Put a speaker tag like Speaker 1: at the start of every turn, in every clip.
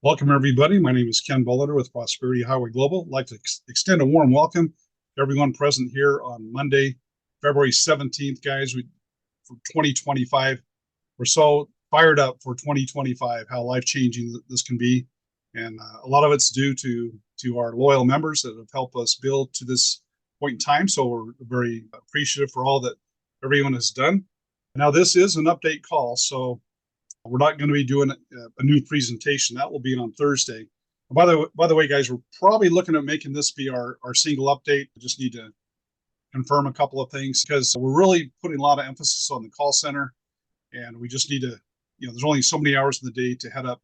Speaker 1: Welcome, everybody. My name is Ken Bolinder with Prosperity Highway Global. I'd like to extend a warm welcome to everyone present here on Monday, February 17th, guys. For 2025, we're so fired up for 2025, how life-changing this can be. And a lot of it's due to our loyal members that have helped us build to this point in time. So we're very appreciative for all that everyone has done. Now, this is an update call, so we're not going to be doing a new presentation. That will be on Thursday. By the way, guys, we're probably looking at making this be our single update. I just need to confirm a couple of things because we're really putting a lot of emphasis on the call center, and we just need to, there's only so many hours in the day to head up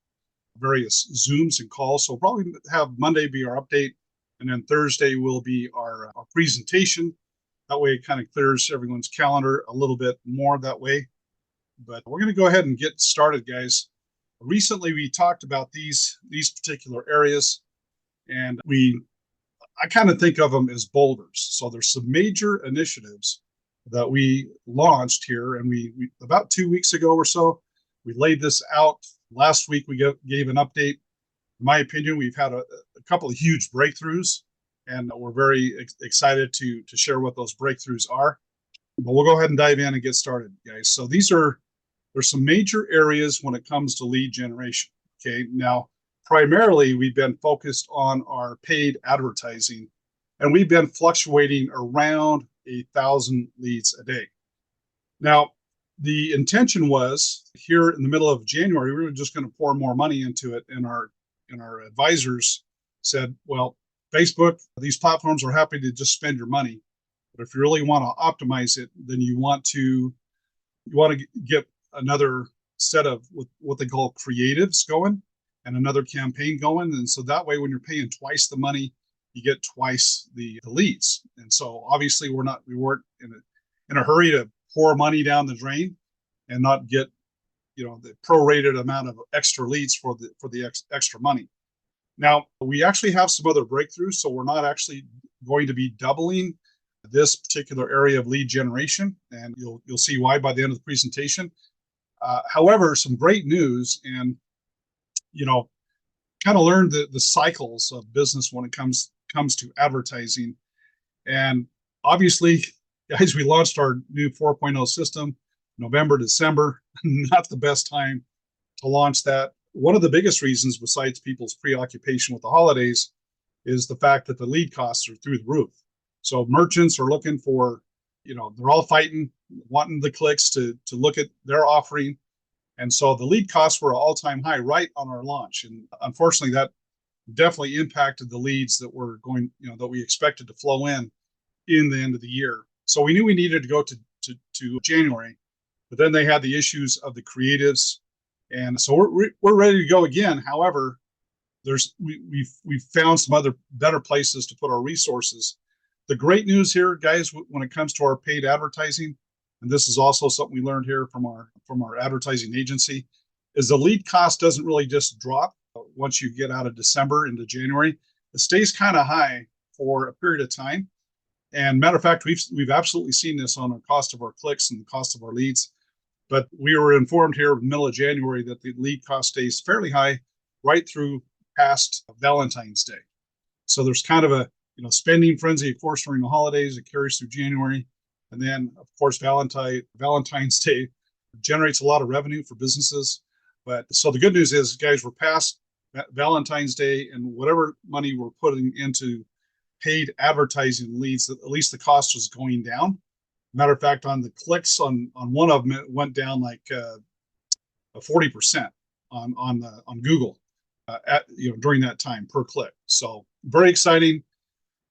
Speaker 1: various Zooms and calls. So we'll probably have Monday be our update, and then Thursday will be our presentation. That way it kind of clears everyone's calendar a little bit more that way. But we're going to go ahead and get started, guys. Recently, we talked about these particular areas, and I kind of think of them as boulders. So there's some major initiatives that we launched here, and we about 2 weeks ago or so, we laid this out. Last week, we gave an update. In my opinion, we've had a couple of huge breakthroughs, and we're very excited to share what those breakthroughs are. But we'll go ahead and dive in and get started, guys. So there's some major areas when it comes to lead generation. Okay, now primarily we've been focused on our paid advertising, and we've been fluctuating around 1,000 leads a day. Now, the intention was here in the middle of January, we were just going to pour more money into it, and our advisors said, well, Facebook, these platforms are happy to just spend your money, but if you really want to optimize it, then you want to get another set of what they call creatives going and another campaign going. And so that way, when you're paying twice the money, you get twice the leads. And so obviously we weren't in a hurry to pour money down the drain and not get, the prorated amount of extra leads for the extra money. Now, we actually have some other breakthroughs. So we're not actually going to be doubling this particular area of lead generation. And you'll see why by the end of the presentation. However, some great news, and kind of learned the cycles of business when it comes to advertising. And obviously, guys, we launched our new 4.0 system November, December. Not the best time to launch that. One of the biggest reasons, besides people's preoccupation with the holidays, is the fact that the lead costs are through the roof. So merchants are looking for, they're all fighting, wanting the clicks to look at their offering. And so the lead costs were an all-time high right on our launch. And unfortunately, that definitely impacted the leads that were going, that we expected to flow in the end of the year. So we knew we needed to go to January, but then they had the issues of the creatives. And so we're ready to go again. However, we've found some other better places to put our resources. The great news here, guys, when it comes to our paid advertising, and this is also something we learned here from our advertising agency, is the lead cost doesn't really just drop once you get out of December into January. It stays kind of high for a period of time. And matter of fact, we've absolutely seen this on the cost of our clicks and the cost of our leads. But we were informed here in the middle of January that the lead cost stays fairly high right through past Valentine's Day. So there's kind of a spending frenzy, of course, during the holidays. It carries through January. And then, of course, Valentine's Day generates a lot of revenue for businesses. But so the good news is, guys, we're past Valentine's Day, and whatever money we're putting into paid advertising leads, at least the cost was going down. Matter of fact, on the clicks on one of them, it went down like 40% on Google during that time per click. So very exciting.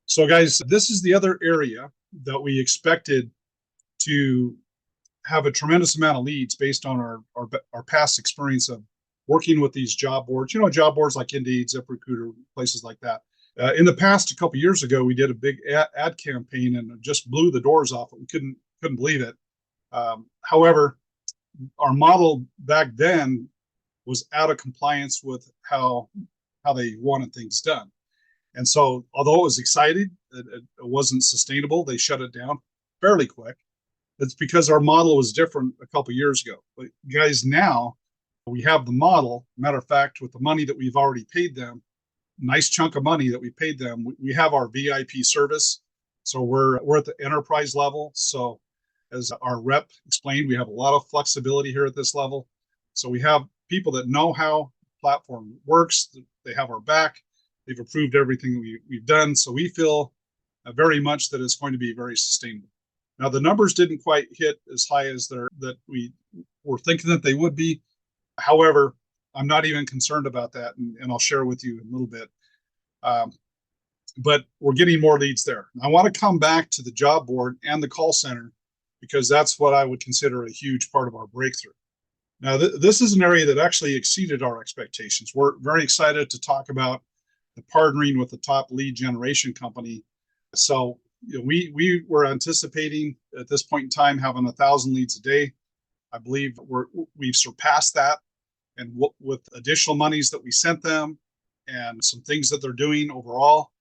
Speaker 1: So guys, this is the other area that we expected to have a tremendous amount of leads based on our past experience of working with these job boards, job boards like Indeed, ZipRecruiter, places like that. In the past, a couple of years ago, we did a big ad campaign and it just blew the doors off it. We couldn't believe it. However, our model back then was out of compliance with how they wanted things done. And so, although it was exciting, it wasn't sustainable. They shut it down fairly quick. It's because our model was different a couple of years ago. But guys, now We have the model. Matter of fact, with the money that we've already paid them, nice chunk of money that we paid them, we have our VIP service. So we're at the enterprise level. So as our rep explained, we have a lot of flexibility here at this level. So we have people that know how the platform works. They have our back. They've approved everything we've done. So we feel very much that it's going to be very sustainable. Now, the numbers didn't quite hit as high as that we were thinking that they would be. However, I'm not even concerned about that, and I'll share with you in a little bit. But we're getting more leads there. I want to come back to the job board and the call center because that's what I would consider a huge part of our breakthrough. Now, this is an area that actually exceeded our expectations. We're very excited to talk about the partnering with the top lead generation company. So we were anticipating at this point in time having 1,000 leads a day. I believe we've surpassed that, and with additional monies that we sent them and some things that they're doing overall,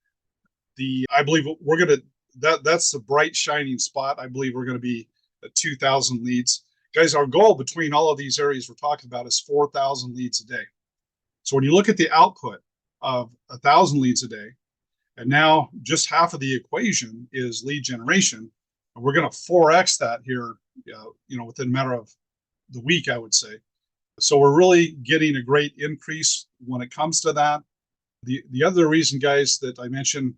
Speaker 1: I believe we're gonna that's the bright shining spot. I believe we're going to be at 2,000 leads, guys. Our goal between all of these areas we're talking about is 4,000 leads a day. So when you look at the output of 1,000 leads a day, and now just half of the equation is lead generation, and we're going to 4x that here, within a matter of the week, I would say. So we're really getting a great increase when it comes to that. The other reason, guys, that I mentioned,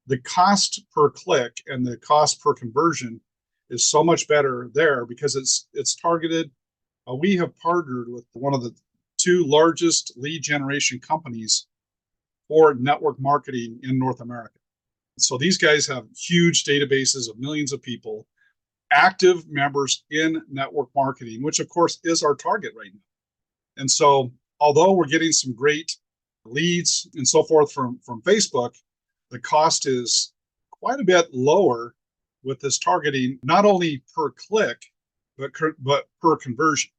Speaker 1: the cost per click and the cost per conversion is so much better there because it's targeted. We have partnered with one of the 2 largest lead generation companies for network marketing in North America. So these guys have huge databases of millions of people, active members in network marketing, which of course is our target right now. And so although we're getting some great leads and so forth from Facebook, the cost is quite a bit lower with this targeting, not only per click, but per conversion.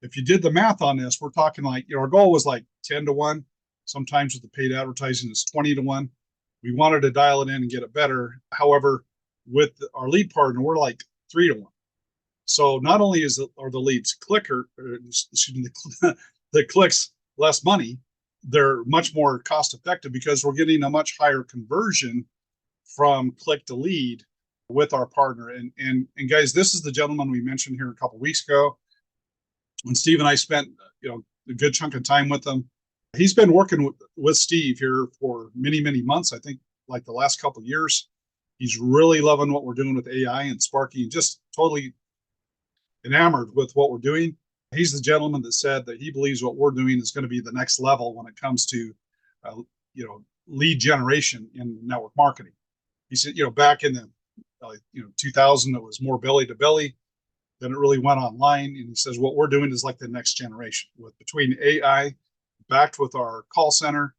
Speaker 1: If you did the math on this, we're talking like, our goal was like 10 to 1. Sometimes with the paid advertising, it's 20 to 1. We wanted to dial it in and get it better. However, with our lead partner, we're like 3 to 1. So not only are the leads the clicks less money, they're much more cost effective because we're getting a much higher conversion from click to lead with our partner. And guys, this is the gentleman we mentioned here a couple of weeks ago when Steve and I spent a good chunk of time with him. He's been working with Steve here for many, many months. I think like the last couple of years. He's really loving what we're doing with AI and Sparky, and just totally enamored with what we're doing. He's the gentleman that said that he believes what we're doing is going to be the next level when it comes to, lead generation in network marketing. He said, back in the, 2000, it was more belly to belly. Then it really went online. And he says, what we're doing is like the next generation between AI backed with our call center.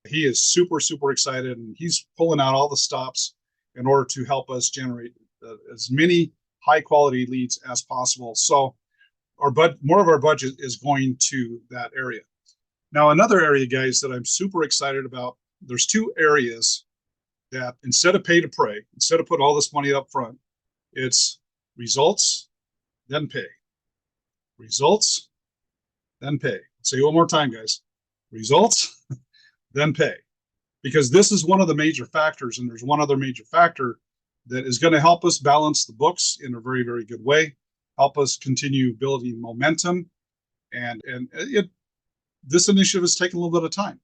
Speaker 1: He is super, super excited, and he's pulling out all the stops in order to help us generate as many high quality leads as possible. So more of our budget is going to that area. Now, another area, guys, that I'm super excited about, there's 2 areas that instead of pay to pray, instead of putting all this money up front, it's results, then pay. Results, then pay. Say it one more time, guys. Results, then pay. Because this is one of the major factors, and there's one other major factor that is going to help us balance the books in a very, very good way. Help us continue building momentum, and this initiative has taken a little bit of time.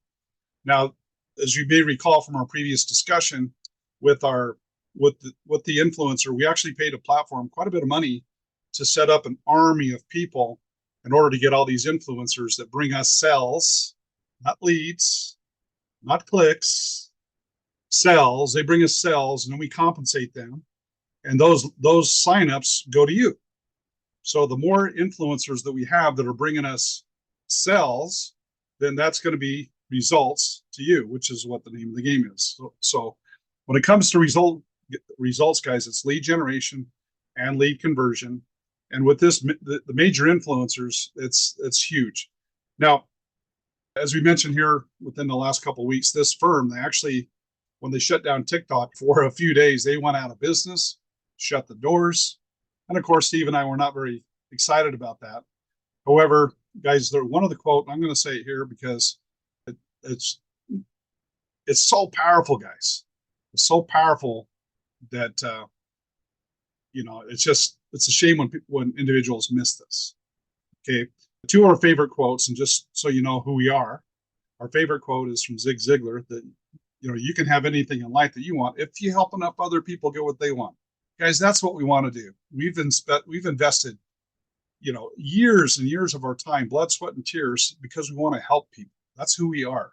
Speaker 1: Now, as you may recall from our previous discussion with the influencer, we actually paid a platform quite a bit of money to set up an army of people in order to get all these influencers that bring us sales, not leads, not clicks, sales. They bring us sales, and then we compensate them, and those signups go to you. So the more influencers that we have that are bringing us sales, then that's going to be results to you, which is what the name of the game is. So when it comes to results, guys, it's lead generation and lead conversion. And with this, the major influencers, it's huge. Now, as we mentioned here within the last couple of weeks, this firm, they actually, when they shut down TikTok for a few days, they went out of business, shut the doors. And of course, Steve and I were not very excited about that. However, guys, one of the quote, I'm going to say it here because it's so powerful, guys. It's so powerful that it's a shame when individuals miss this. Okay, two of our favorite quotes, and just so you know who we are, our favorite quote is from Zig Ziglar, that you can have anything in life that you want if you help enough other people get what they want. Guys, that's what we want to do. We've invested years and years of our time, blood, sweat, and tears, because we want to help people. That's who we are.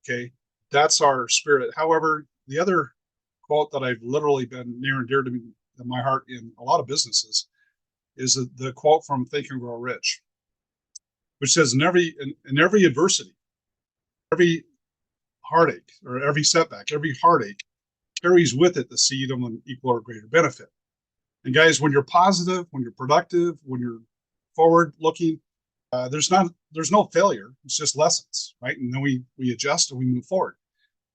Speaker 1: Okay, that's our spirit. However, the other quote that I've literally been near and dear to my heart in a lot of businesses is the quote from Think and Grow Rich, which says, in every adversity, every heartache, or every setback, every heartache carries with it the seed of an equal or greater benefit. And guys, when you're positive, when you're productive, when you're forward looking, there's no failure. It's just lessons, right? And then we adjust and we move forward.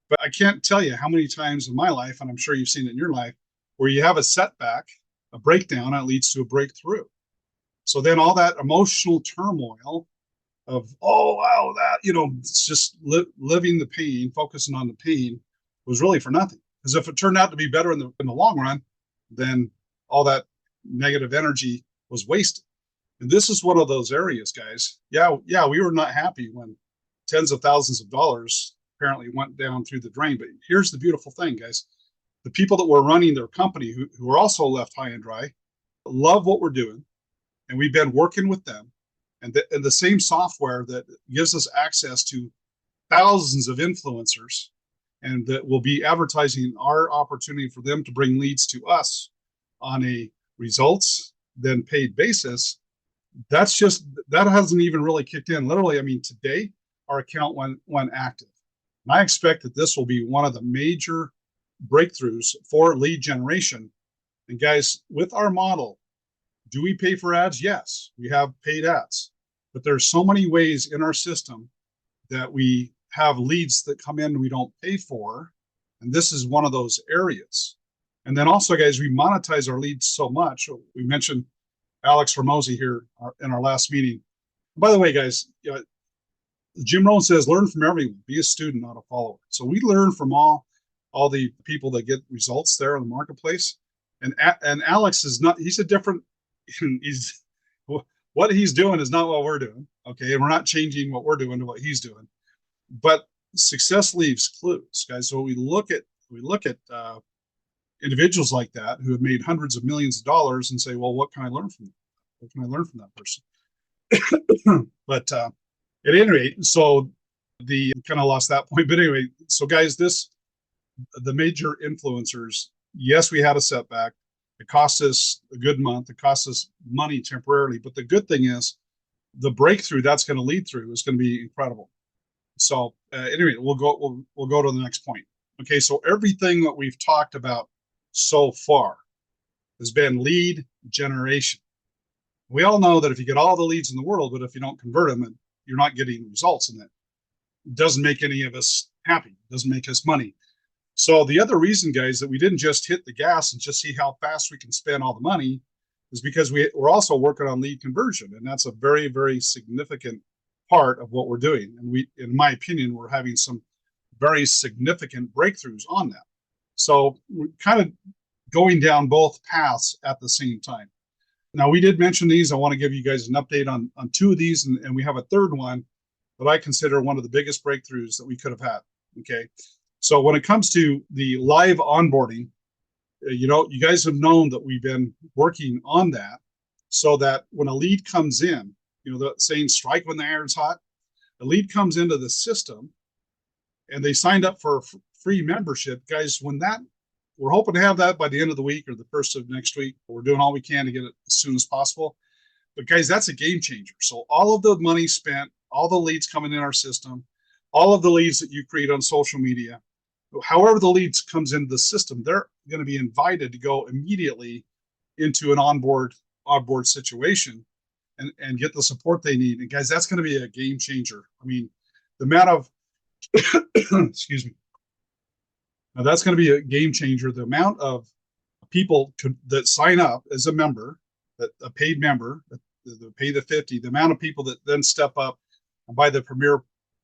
Speaker 1: But I can't tell you how many times in my life, and I'm sure you've seen it in your life, where you have a setback, a breakdown, that leads to a breakthrough. So then all that emotional turmoil of, oh, wow, that, it's just living the pain, focusing on the pain, was really for nothing. Because if it turned out to be better in the long run, then all that negative energy was wasted. And this is one of those areas, guys. Yeah, we were not happy when tens of thousands of dollars apparently went down through the drain. But here's the beautiful thing, guys. The people that were running their company, who are also left high and dry, love what we're doing. And we've been working with them. And the same software that gives us access to thousands of influencers, and that will be advertising our opportunity for them to bring leads to us on a results then paid basis. That hasn't even really kicked in. Literally, I mean, today our account went active. And I expect that this will be one of the major breakthroughs for lead generation. And guys, with our model, do we pay for ads? Yes, we have paid ads, but there's so many ways in our system that we have leads that come in we don't pay for. And this is one of those areas. And then also, guys, we monetize our leads so much. We mentioned Alex Ramosi here in our last meeting. By the way, guys, Jim Rohn says, learn from everyone, be a student, not a follower. So we learn from all the people that get results there in the marketplace. And Alex is not, he's a different, what he's doing is not what we're doing. Okay. And we're not changing what we're doing to what he's doing, but success leaves clues, guys. So we look at individuals like that who have made hundreds of millions of dollars and say, well, what can I learn from them? What can I learn from that person? But at any rate, so the kind of lost that point. But anyway, so guys, the major influencers, yes, we had a setback. It cost us a good month. It cost us money temporarily. But the good thing is the breakthrough that's going to lead through is going to be incredible. So anyway, we'll go to the next point. Okay, so everything that we've talked about so far has been lead generation. We all know that if you get all the leads in the world, but if you don't convert them, you're not getting results, and that doesn't make any of us happy. It doesn't make us money. So the other reason, guys, that we didn't just hit the gas and just see how fast we can spend all the money is because we're also working on lead conversion, and that's a very, very significant part of what we're doing. And in my opinion, we're having some very significant breakthroughs on that. So we're kind of going down both paths at the same time. Now, we did mention these. I want to give you guys an update on two of these, and we have a third one that I consider one of the biggest breakthroughs that we could have had. Okay, so when it comes to the live onboarding, you guys have known that we've been working on that, so that when a lead comes in, the saying strike when the iron's hot, a lead comes into the system and they signed up for free membership, guys. We're hoping to have that by the end of the week or the first of next week. We're doing all we can to get it as soon as possible. But guys, that's a game changer. So all of the money spent, all the leads coming in our system, all of the leads that you create on social media, however the leads comes into the system, they're going to be invited to go immediately into an onboard situation and get the support they need. And guys, that's going to be a game changer. I mean, the amount of, excuse me. Now that's going to be a game changer. The amount of people that sign up as a member, a paid member, the pay the 50, the amount of people that then step up and buy the Premier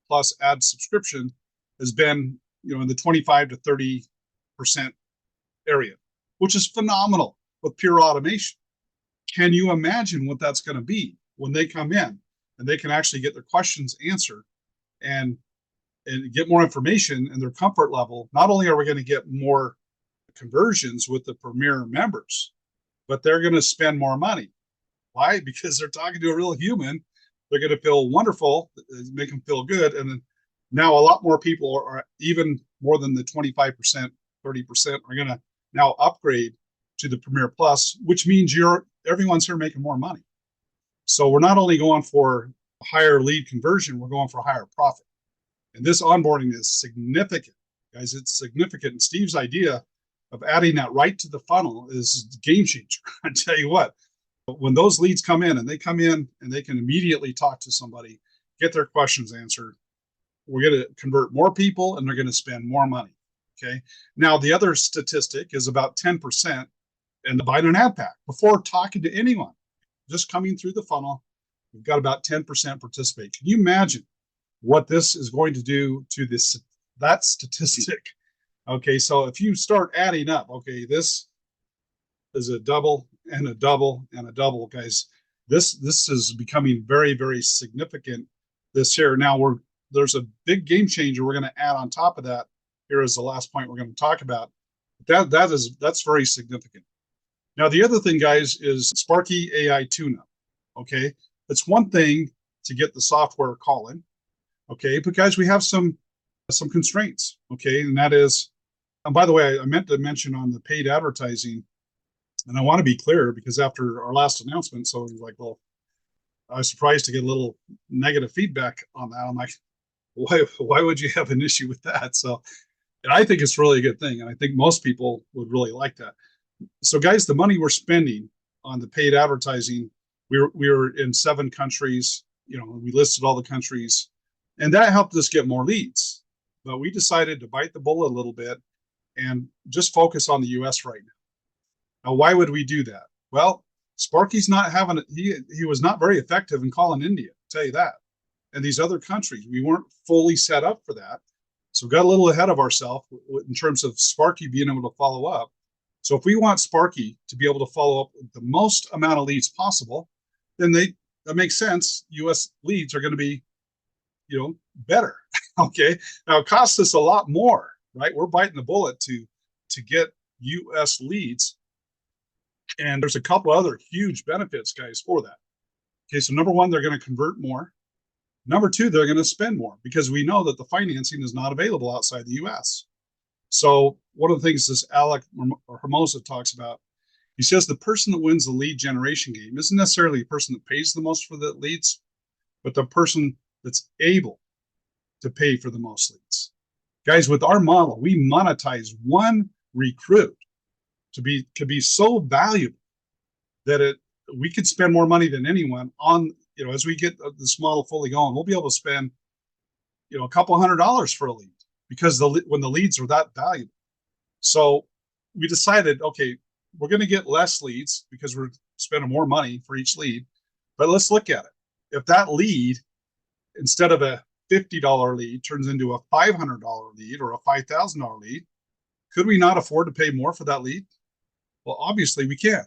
Speaker 1: Plus ad subscription has been, in the 25 to 30% area, which is phenomenal with pure automation. Can you imagine what that's going to be when they come in and they can actually get their questions answered and get more information and their comfort level? Not only are we going to get more conversions with the Premier members, but they're going to spend more money. Why? Because they're talking to a real human. They're going to feel wonderful, make them feel good. And then now a lot more people are even more than the 25%, 30% are going to now upgrade to the Premier Plus, which means everyone's here making more money. So we're not only going for a higher lead conversion, we're going for a higher profit. And this onboarding is significant, guys. It's significant. And Steve's idea of adding that right to the funnel is a game changer. I tell you what, when those leads come in and they can immediately talk to somebody, get their questions answered, we're going to convert more people and they're going to spend more money. Okay. Now, the other statistic is about 10% and buying an ad pack before talking to anyone, just coming through the funnel. We've got about 10% participate. Can you imagine what this is going to do to that statistic? Okay, so if you start adding up, okay, this is a double and a double and a double, guys. This is becoming very, very significant this year. Now there's a big game changer we're going to add on top of that. Here is the last point we're going to talk about. That's very significant. Now, the other thing, guys, is Sparky AI tune-up. Okay, it's one thing to get the software calling. Okay, but guys, we have some constraints. Okay, and that is, and by the way, I meant to mention on the paid advertising, and I want to be clear because after our last announcement, so it was like, well, I was surprised to get a little negative feedback on that. I'm like, why would you have an issue with that? So, and I think it's really a good thing, and I think most people would really like that. So, guys, the money we're spending on the paid advertising, we were in 7 countries. We listed all the countries, and that helped us get more leads. But we decided to bite the bullet a little bit and just focus on the U.S. right now. Now, why would we do that? Well, Sparky's not having it. He was not very effective in calling India, I'll tell you that. And these other countries, we weren't fully set up for that. So we got a little ahead of ourselves in terms of Sparky being able to follow up. So if we want Sparky to be able to follow up with the most amount of leads possible, then that makes sense. U.S. leads are going to be, better. Okay. Now it costs us a lot more, right? We're biting the bullet to get U.S. leads. And there's a couple other huge benefits, guys, for that. Okay. So number one, they're going to convert more. Number two, they're going to spend more because we know that the financing is not available outside the U.S. So one of the things this Alec or Hermosa talks about, he says the person that wins the lead generation game isn't necessarily the person that pays the most for the leads, but the person that's able to pay for the most leads. Guys, with our model, we monetize one recruit could be so valuable that we could spend more money than anyone on, as we get this model fully going, we'll be able to spend, a couple $100 for a lead because when the leads are that valuable. So we decided, okay, we're going to get less leads because we're spending more money for each lead, but let's look at it. If that lead, instead of a $50 lead, turns into a $500 lead or a $5,000 lead, could we not afford to pay more for that lead? Well, obviously we can,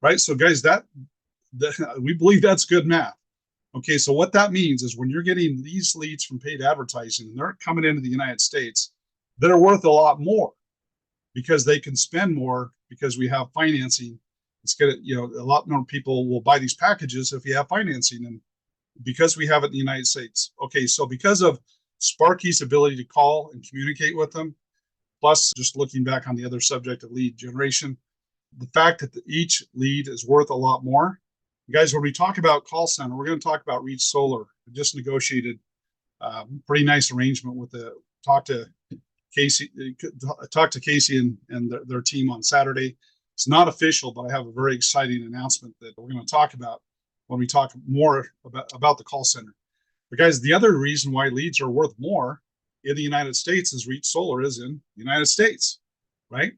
Speaker 1: right? So guys, we believe that's good math. Okay, so what that means is when you're getting these leads from paid advertising and they're coming into the United States, they're worth a lot more because they can spend more because we have financing. It's gonna, a lot more people will buy these packages if you have financing, and because we have it in the United States. Okay, so because of Sparky's ability to call and communicate with them, plus just looking back on the other subject of lead generation, the fact that each lead is worth a lot more. Guys, when we talk about call center, we're going to talk about Reach Solar. We just negotiated a pretty nice arrangement with talk to Casey and their team on Saturday. It's not official, but I have a very exciting announcement that we're going to talk about when we talk more about the call center. But guys, the other reason why leads are worth more in the United States is Reach Solar is in the United States, right?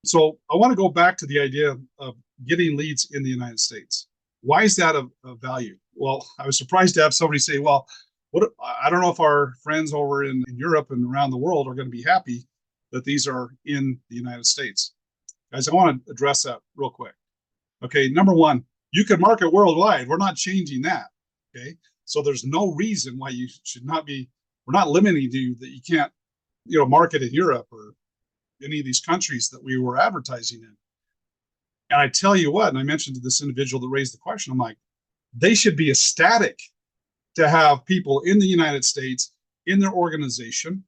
Speaker 1: So I want to go back to the idea of getting leads in the United States. Why is that of value? Well, I was surprised to have somebody say, well, what, I don't know if our friends over in Europe and around the world are going to be happy that these are in the United States. Guys, I want to address that real quick. Okay, number one, you can market worldwide. We're not changing that. Okay, so there's no reason why you should not be. We're not limiting you that you can't, market in Europe or any of these countries that we were advertising in. And I tell you what, and I mentioned to this individual that raised the question, I'm like, they should be ecstatic to have people in the United States in their organization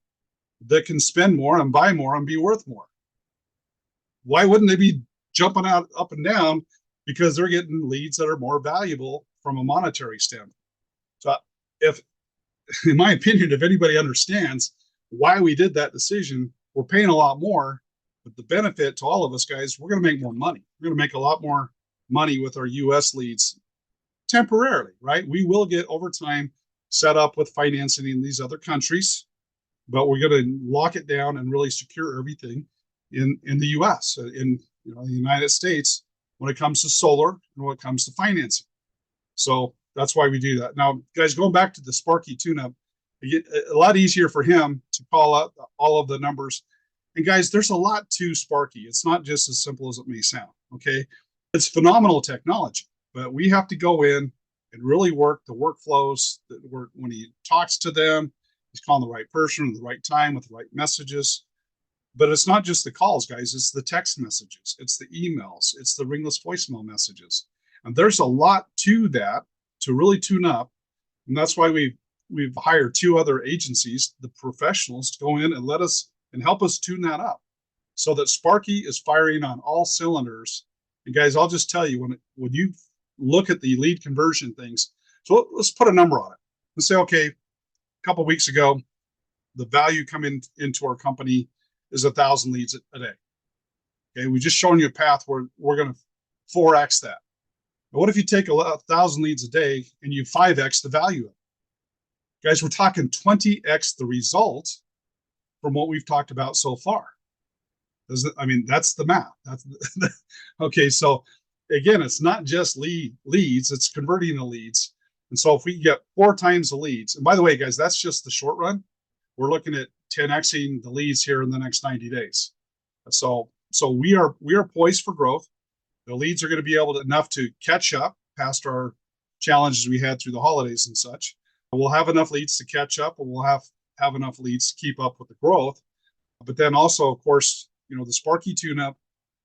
Speaker 1: that can spend more and buy more and be worth more. Why wouldn't they be jumping out up and down because they're getting leads that are more valuable from a monetary standpoint? So if, in my opinion, if anybody understands why we did that decision, we're paying a lot more, but the benefit to all of us guys, we're going to make more money. We're going to make a lot more money with our US leads temporarily, right? We will get over time set up with financing in these other countries, but we're going to lock it down and really secure everything in the US, in the United States, when it comes to solar and when it comes to financing. So that's why we do that. Now, guys, going back to the Sparky tune-up, a lot easier for him to call out all of the numbers. And guys, there's a lot to Sparky. It's not just as simple as it may sound, okay? It's phenomenal technology, but we have to go in and really work the workflows that work when he talks to them. He's calling the right person at the right time with the right messages. But it's not just the calls, guys. It's the text messages. It's the emails. It's the ringless voicemail messages. And there's a lot to that to really tune up. And that's why we've hired 2 other agencies, the professionals, to go in and let us and help us tune that up so that Sparky is firing on all cylinders. And guys, I'll just tell you, when you look at the lead conversion things, so let's put a number on it. Let's say, okay, a couple of weeks ago, the value coming into our company is 1,000 leads a day. Okay, we just shown you a path where we're going to 4x that. But what if you take 1,000 leads a day and you 5x the value of it? Guys, we're talking 20x the result from what we've talked about so far. That's the math. Okay. So again, it's not just leads, it's converting the leads. And so if we get 4 times the leads, and by the way, guys, that's just the short run. We're looking at 10xing the leads here in the next 90 days. So we are poised for growth. The leads are going to be enough to catch up past our challenges we had through the holidays and such. We'll have enough leads to catch up, and we'll have enough leads to keep up with the growth. But then also, of course, the Sparky tune-up,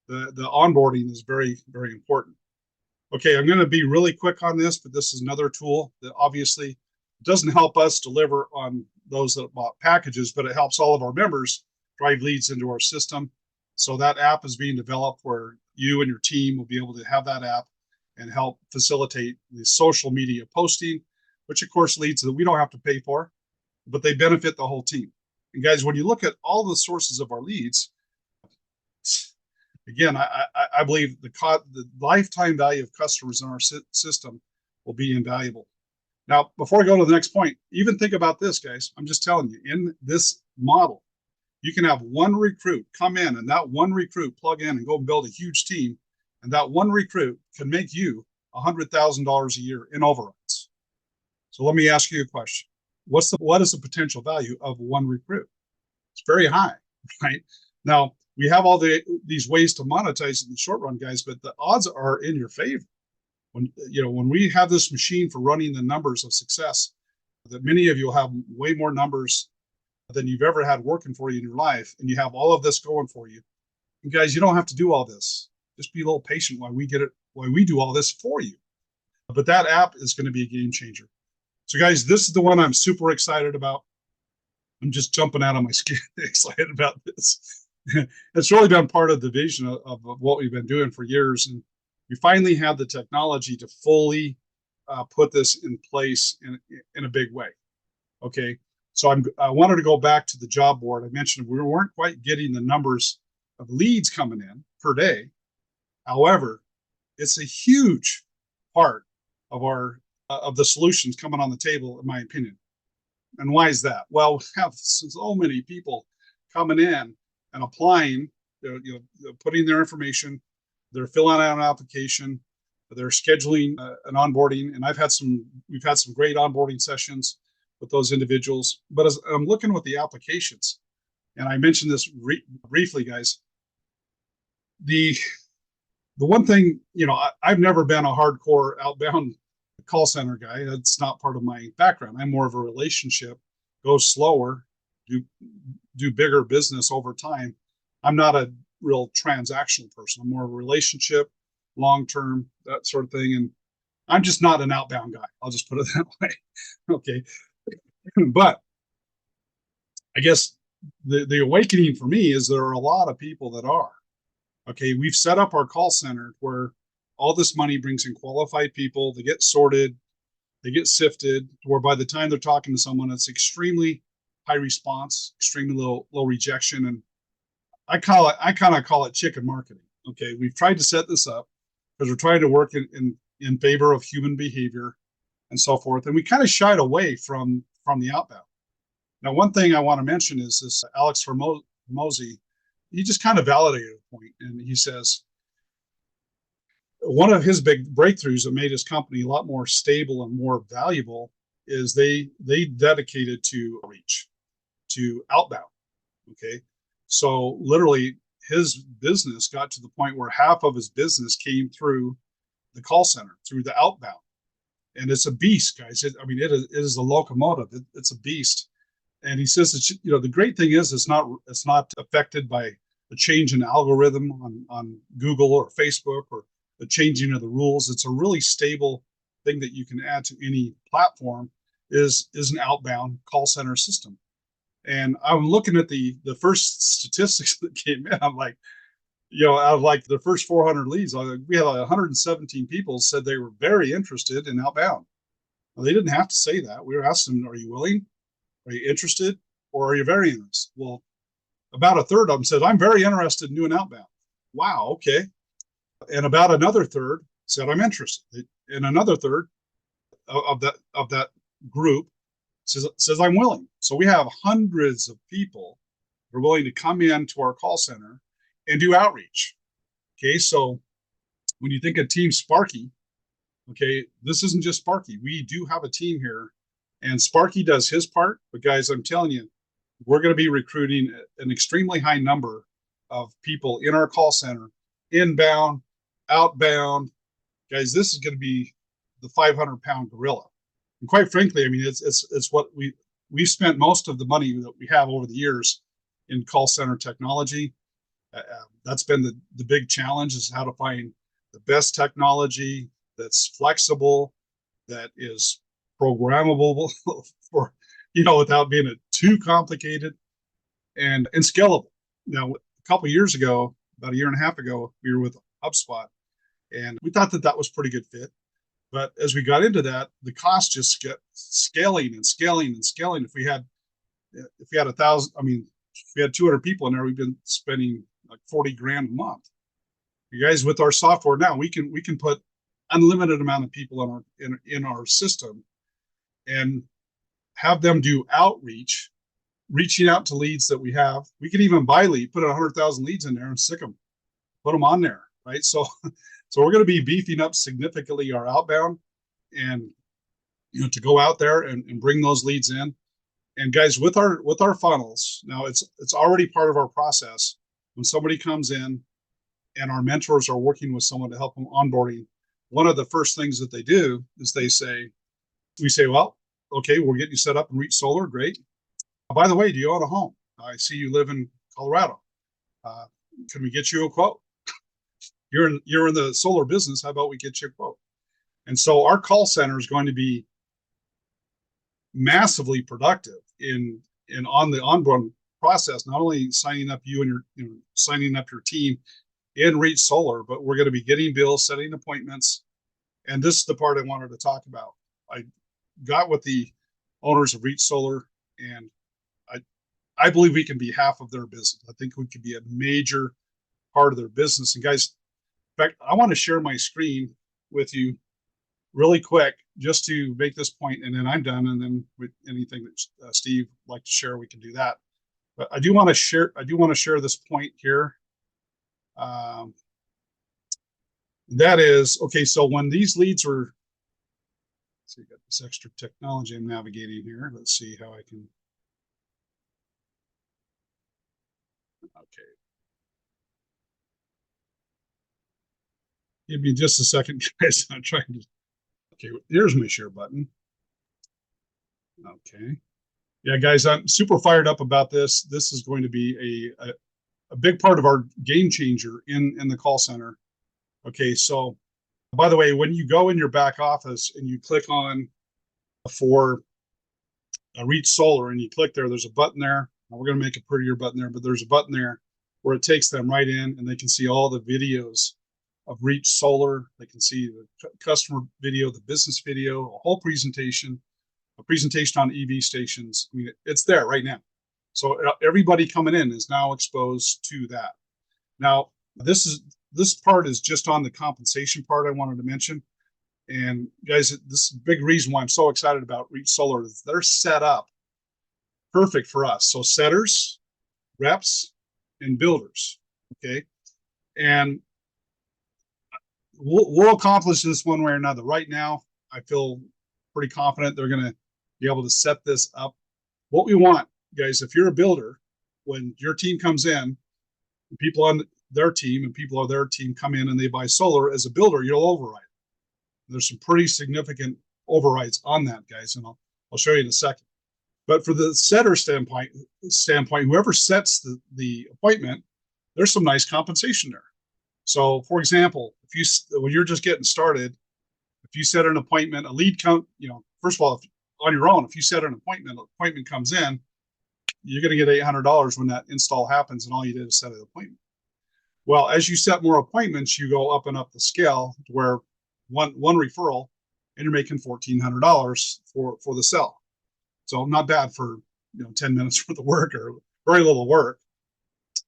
Speaker 1: the onboarding is very, very important. Okay, I'm going to be really quick on this, but this is another tool that obviously doesn't help us deliver on those that bought packages, but it helps all of our members drive leads into our system. So that app is being developed where you and your team will be able to have that app and help facilitate the social media posting, which of course leads that we don't have to pay for, but they benefit the whole team. And guys, when you look at all the sources of our leads, again, I believe the lifetime value of customers in our system will be invaluable. Now, before I go to the next point, even think about this, guys. I'm just telling you, in this model, you can have one recruit come in and that one recruit plug in and go and build a huge team. And that one recruit can make you $100,000 a year in overrides. So let me ask you a question. What is the potential value of one recruit? It's very high, right? Now, we have all these ways to monetize in the short run, guys, but the odds are in your favor. When we have this machine for running the numbers of success, that many of you will have way more numbers than you've ever had working for you in your life, and you have all of this going for you. And guys, you don't have to do all this. Just be a little patient while we do all this for you. But that app is going to be a game changer. So guys, this is the one I'm super excited about. I'm just jumping out of my skin excited about this. It's really been part of the vision of what we've been doing for years. And we finally have the technology to fully put this in place in a big way. Okay, so I wanted to go back to the job board. I mentioned we weren't quite getting the numbers of leads coming in per day. However, it's a huge part of the solutions coming on the table, in my opinion. And why is that? Well, we have so many people coming in and applying, putting their information, they're filling out an application, They're scheduling an onboarding, and we've had some great onboarding sessions with those individuals. But as I'm looking with the applications, and I mentioned this briefly, guys, the one thing, I've never been a hardcore outbound call center guy. That's not part of my background. I'm more of a relationship, go slower, do bigger business over time. I'm not a real transactional person. I'm more of a relationship, long term, that sort of thing. And I'm just not an outbound guy. I'll just put it that way. Okay. But I guess the awakening for me is there are a lot of people that are. Okay, we've set up our call center where all this money brings in qualified people. They get sorted, they get sifted, where by the time they're talking to someone, it's extremely high response, extremely low rejection. And I kind of call it chicken marketing. Okay, we've tried to set this up because we're trying to work in favor of human behavior and so forth. And we kind of shied away from the outbound. Now, one thing I want to mention is this Alex Hormozy, he just kind of validated a point, and he says one of his big breakthroughs that made his company a lot more stable and more valuable is they dedicated to reach, to outbound. Okay, so literally his business got to the point where half of his business came through the call center, through the outbound, and it's a beast, guys. It is a locomotive. It's a beast. And he says that, the great thing is it's not affected by a change in algorithm on Google or Facebook or the changing of the rules. It's a really stable thing that you can add to any platform is an outbound call center system. And I'm looking at the first statistics that came in. I'm like, out of like the first 400 leads, we had 117 people said they were very interested in outbound. Well, they didn't have to say that. We were asking them, are you willing? Are you interested, or are you very interested? Well, about a third of them said, I'm very interested in doing outbound. Wow, okay. And about another third said, I'm interested. And another third of that group says I'm willing. So we have hundreds of people who are willing to come into our call center and do outreach. Okay, so when you think of Team Sparky, okay, this isn't just Sparky. We do have a team here. And Sparky does his part, but guys, I'm telling you, we're going to be recruiting an extremely high number of people in our call center, inbound, outbound. Guys, this is going to be the 500-pound gorilla. And quite frankly, it's what we've spent most of the money that we have over the years in call center technology. That's been the big challenge, is how to find the best technology that's flexible, that is programmable for, without being too complicated and scalable. Now, a couple of years ago, about a year and a half ago, we were with HubSpot, and we thought that was pretty good fit. But as we got into that, the cost just kept scaling and scaling and scaling. If we had 1,000, if we had 200 people in there, we've been spending like 40 grand a month. You guys, with our software now, we can put unlimited amount of people in our system and have them do outreach, reaching out to leads that we have. We could even buy lead, put 100,000 leads in there and stick them, put them on there, right? So we're going to be beefing up significantly our outbound, and to go out there and bring those leads in. And guys, with our funnels, now it's already part of our process. When somebody comes in and our mentors are working with someone to help them onboarding, one of the first things that they do is we say, well, okay, we'll get you set up and reach solar. Great. By the way, do you own a home? I see you live in Colorado. Can we get you a quote? You're in the solar business. How about we get you a quote? And so our call center is going to be massively productive on the onboarding process, not only signing up you and signing up your team in Reach Solar, but we're going to be getting bills, setting appointments. And this is the part I wanted to talk about. I got with the owners of Reach Solar, and I believe we can be half of their business. I think we could be a major part of their business. And guys, in fact, I want to share my screen with you really quick, just to make this point, and then I'm done. And then with anything that Steve would like to share, we can do that. But I do want to share this point here. That is, okay, so when these leads were, so you got this extra technology I'm navigating here. Let's see how I can, okay. Give me just a second, guys. I'm trying to, okay, here's my share button. Okay. Yeah, guys, I'm super fired up about this. This is going to be a big part of our game changer in the call center. Okay, so by the way, when you go in your back office and you click on for Reach Solar and you click there, there's a button there. Now we're going to make a prettier button there, but there's a button there where it takes them right in and they can see all the videos of Reach Solar. They can see the customer video, the business video, a whole presentation, a presentation on EV stations. I mean, it's there right now. So everybody coming in is now exposed to that. Now, this part is just on the compensation part I wanted to mention. And guys, this is a big reason why I'm so excited about Reach Solar is they're set up perfect for us. So setters, reps, and builders. Okay. And we'll accomplish this one way or another. Right now, I feel pretty confident they're going to be able to set this up. What we want, guys, if you're a builder, when your team comes in, people on their team and people on their team come in and they buy solar, as a builder, you'll override. There's some pretty significant overrides on that, guys, and I'll show you in a second. But for the setter standpoint, whoever sets the appointment, there's some nice compensation there. So, for example, when you're just getting started, if you set an appointment, a lead count, first of all, on your own, if you set an appointment comes in, you're going to get $800 when that install happens, and all you did is set an appointment. Well, as you set more appointments, you go up and up the scale to where one referral, and you're making $1,400 for the sell. So not bad for 10 minutes worth of work or very little work.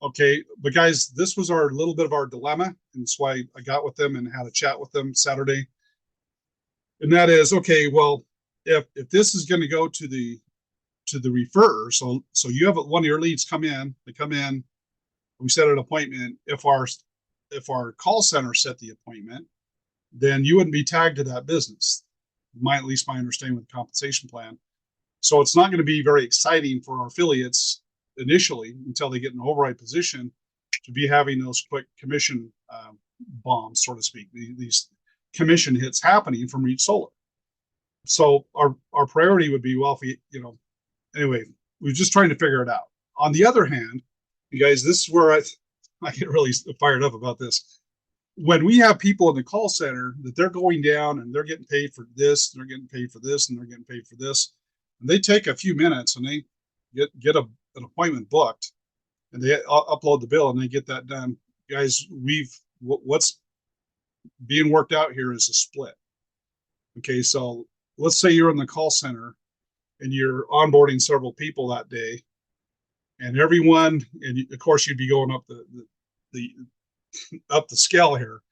Speaker 1: Okay, but guys, this was our little bit of our dilemma, and that's why I got with them and had a chat with them Saturday. And that is, okay, well, if this is going to go to the referrer, so you have one of your leads come in, we set an appointment. If our call center set the appointment, then you wouldn't be tagged to that business. At least my understanding with the compensation plan. So it's not going to be very exciting for our affiliates initially until they get in an override position to be having those quick commission bombs, so to speak, these commission hits happening from Reach Solar. So our priority would be, well, if anyway, we're just trying to figure it out. On the other hand, you guys, this is where I get really fired up about this. When we have people in the call center that they're going down and they're getting paid for this, they're getting paid for this, and they're getting paid for this, and they take a few minutes and they get an appointment booked, and they upload the bill and they get that done. Guys, what's being worked out here is a split. Okay, so let's say you're in the call center and you're onboarding several people that day, and everyone, and of course you'd be going up the scale here,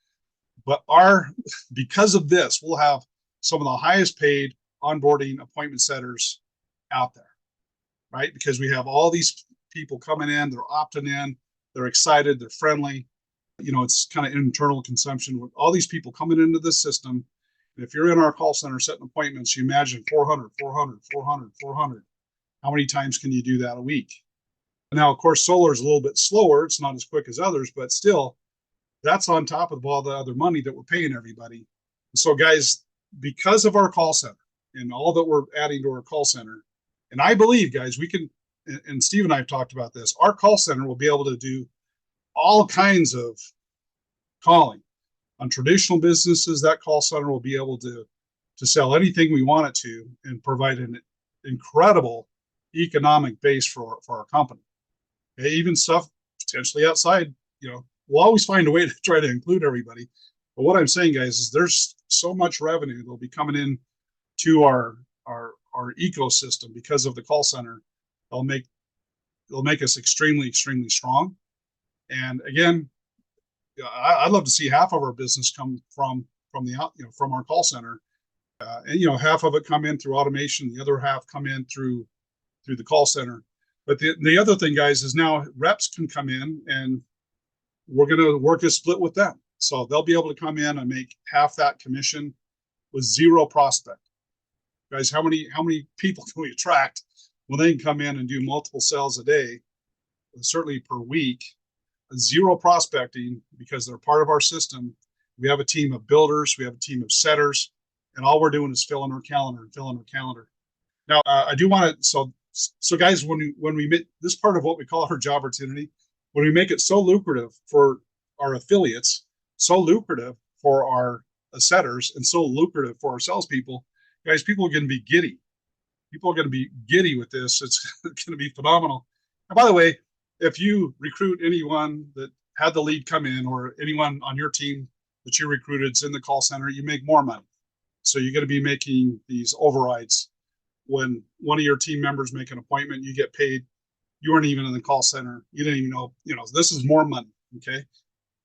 Speaker 1: but because of this, we'll have some of the highest paid onboarding appointment setters out there, right? Because we have all these people coming in, they're opting in, they're excited, they're friendly. It's kind of internal consumption with all these people coming into this system. And if you're in our call center setting appointments, you imagine 400. How many times can you do that a week? Now, of course, solar is a little bit slower. It's not as quick as others, but still, that's on top of all the other money that we're paying everybody. So, guys, because of our call center and all that we're adding to our call center, and I believe, guys, we can, and Steve and I have talked about this, our call center will be able to do all kinds of calling. On traditional businesses, that call center will be able to sell anything we want it to and provide an incredible economic base for our company. Okay, even stuff potentially outside, we'll always find a way to try to include everybody. But what I'm saying, guys, is there's so much revenue that'll be coming in to our ecosystem because of the call center. They'll make us extremely, extremely strong. And again, I'd love to see half of our business come from our call center, and half of it come in through automation, the other half come in through the call center. But the other thing, guys, is now reps can come in, and we're going to work a split with them. So they'll be able to come in and make half that commission with zero prospect. Guys, how many people can we attract when they can come in and do multiple sales a day, certainly per week, zero prospecting, because they're part of our system. We have a team of builders, we have a team of setters, and all we're doing is filling our calendar and filling our calendar. Now, I do want to, so guys, when we make this part of what we call our job opportunity, when we make it so lucrative for our affiliates, so lucrative for our setters, and so lucrative for our salespeople, guys, people are going to be giddy. People are going to be giddy with this. It's going to be phenomenal. And by the way, if you recruit anyone that had the lead come in, or anyone on your team that you recruited is in the call center, you make more money. So you're going to be making these overrides. When one of your team members make an appointment, you get paid. You weren't even in the call center. You didn't even know, this is more money. Okay,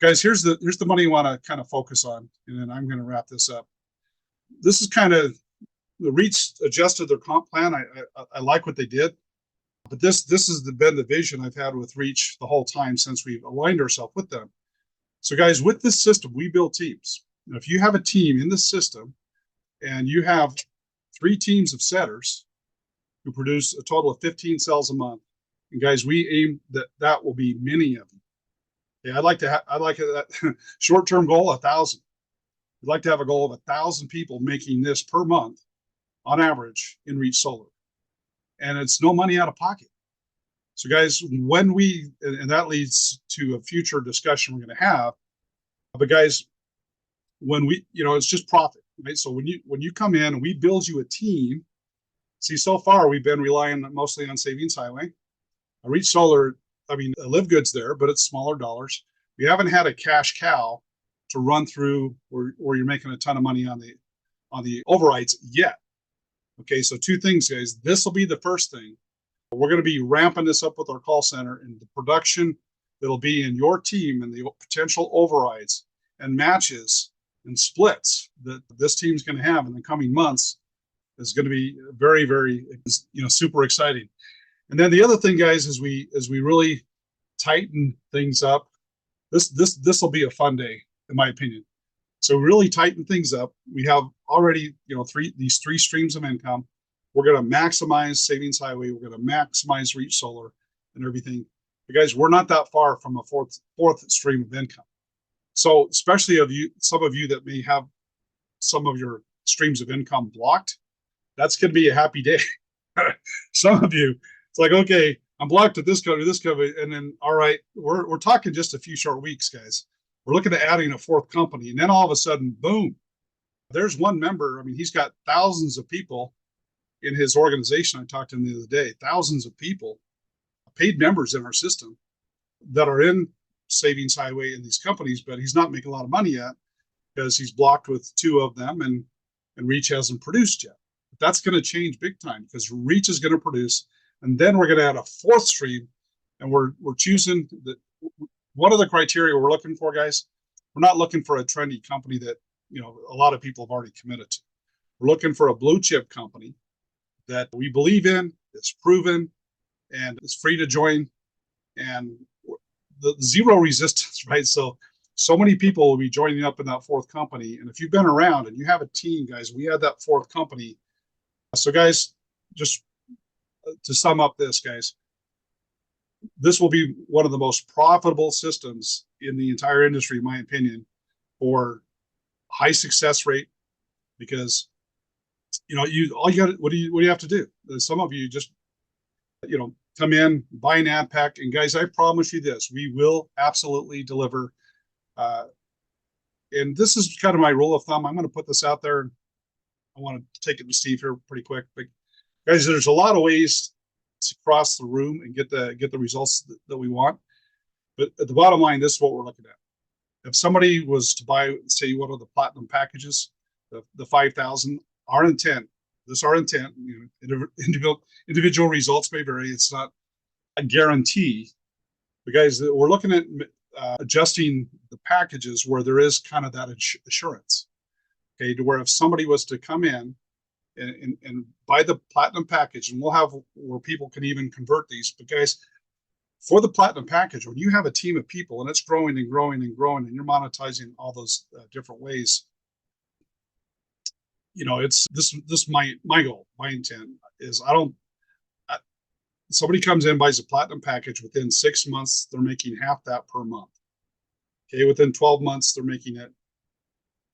Speaker 1: guys, here's the money you want to kind of focus on. And then I'm going to wrap this up. This is kind of, the Reach adjusted their comp plan. I like what they did, but this has been the vision I've had with Reach the whole time since we've aligned ourselves with them. So guys, with this system, we build teams. And if you have a team in the system and you have 3 teams of setters who produce a total of 15 sales a month, and guys, we aim that will be many of you. Yeah, I'd like that short-term goal 1,000. We'd like to have a goal of 1,000 people making this per month on average in Reach Solar, and it's no money out of pocket. So guys, when and that leads to a future discussion we're going to have, but guys, when it's just profit, right? So when you come in and we build you a team, see, so far we've been relying mostly on Savings Highway. Reach Solar, Live Good's there, but it's smaller dollars. We haven't had a cash cow to run through where you're making a ton of money on the overrides yet. Okay, so 2 things, guys. This will be the first thing. We're going to be ramping this up with our call center, and the production that'll be in your team and the potential overrides and matches and splits that this team's going to have in the coming months is going to be very, very, super exciting. And then the other thing, guys, is we really tighten things up. This will be a fun day, in my opinion. So really tighten things up. We have already, these 3 streams of income. We're going to maximize Savings Highway. We're going to maximize Reach Solar and everything. But guys, we're not that far from a fourth stream of income. So especially some of you that may have some of your streams of income blocked, that's going to be a happy day. Some of you, it's like, okay, I'm blocked at this company, and then, all right, we're talking just a few short weeks, guys. We're looking at adding a 4th company, and then all of a sudden, boom, there's one member. He's got thousands of people in his organization. I talked to him the other day, thousands of people, paid members in our system that are in Savings Highway in these companies, but he's not making a lot of money yet because he's blocked with 2 of them, and Reach hasn't produced yet. But that's going to change big time, because Reach is going to produce, and then we're going to add a 4th stream, and we're choosing one of the criteria we're looking for, guys. We're not looking for a trendy company that a lot of people have already committed to. We're looking for a blue chip company that we believe in, it's proven, and it's free to join, and the zero resistance, right? So many people will be joining up in that 4th company. And if you've been around and you have a team, guys, we had that 4th company. So guys, just to sum up this, guys, this will be one of the most profitable systems in the entire industry, in my opinion, for high success rate, because what do you have to do? Some of you just come in, buy an ad pack, and guys, I promise you this, we will absolutely deliver. And this is kind of my rule of thumb. I'm going to put this out there. I want to take it to Steve here pretty quick, but guys, there's a lot of ways to cross the room and get the results that we want. But at the bottom line, this is what we're looking at. If somebody was to buy, say, one of the platinum packages, the 5,000, our intent, individual results may vary. It's not a guarantee. But guys, we're looking at adjusting the packages where there is kind of that assurance, okay, to where if somebody was to come in and buy the platinum package, and we'll have where people can even convert these. But guys, For the platinum package, when you have a team of people and it's growing and growing and growing, and you're monetizing all those different ways, it's this my goal, my intent is somebody comes in, buys a platinum package, within 6 months they're making half that per month. Okay, within 12 months they're making it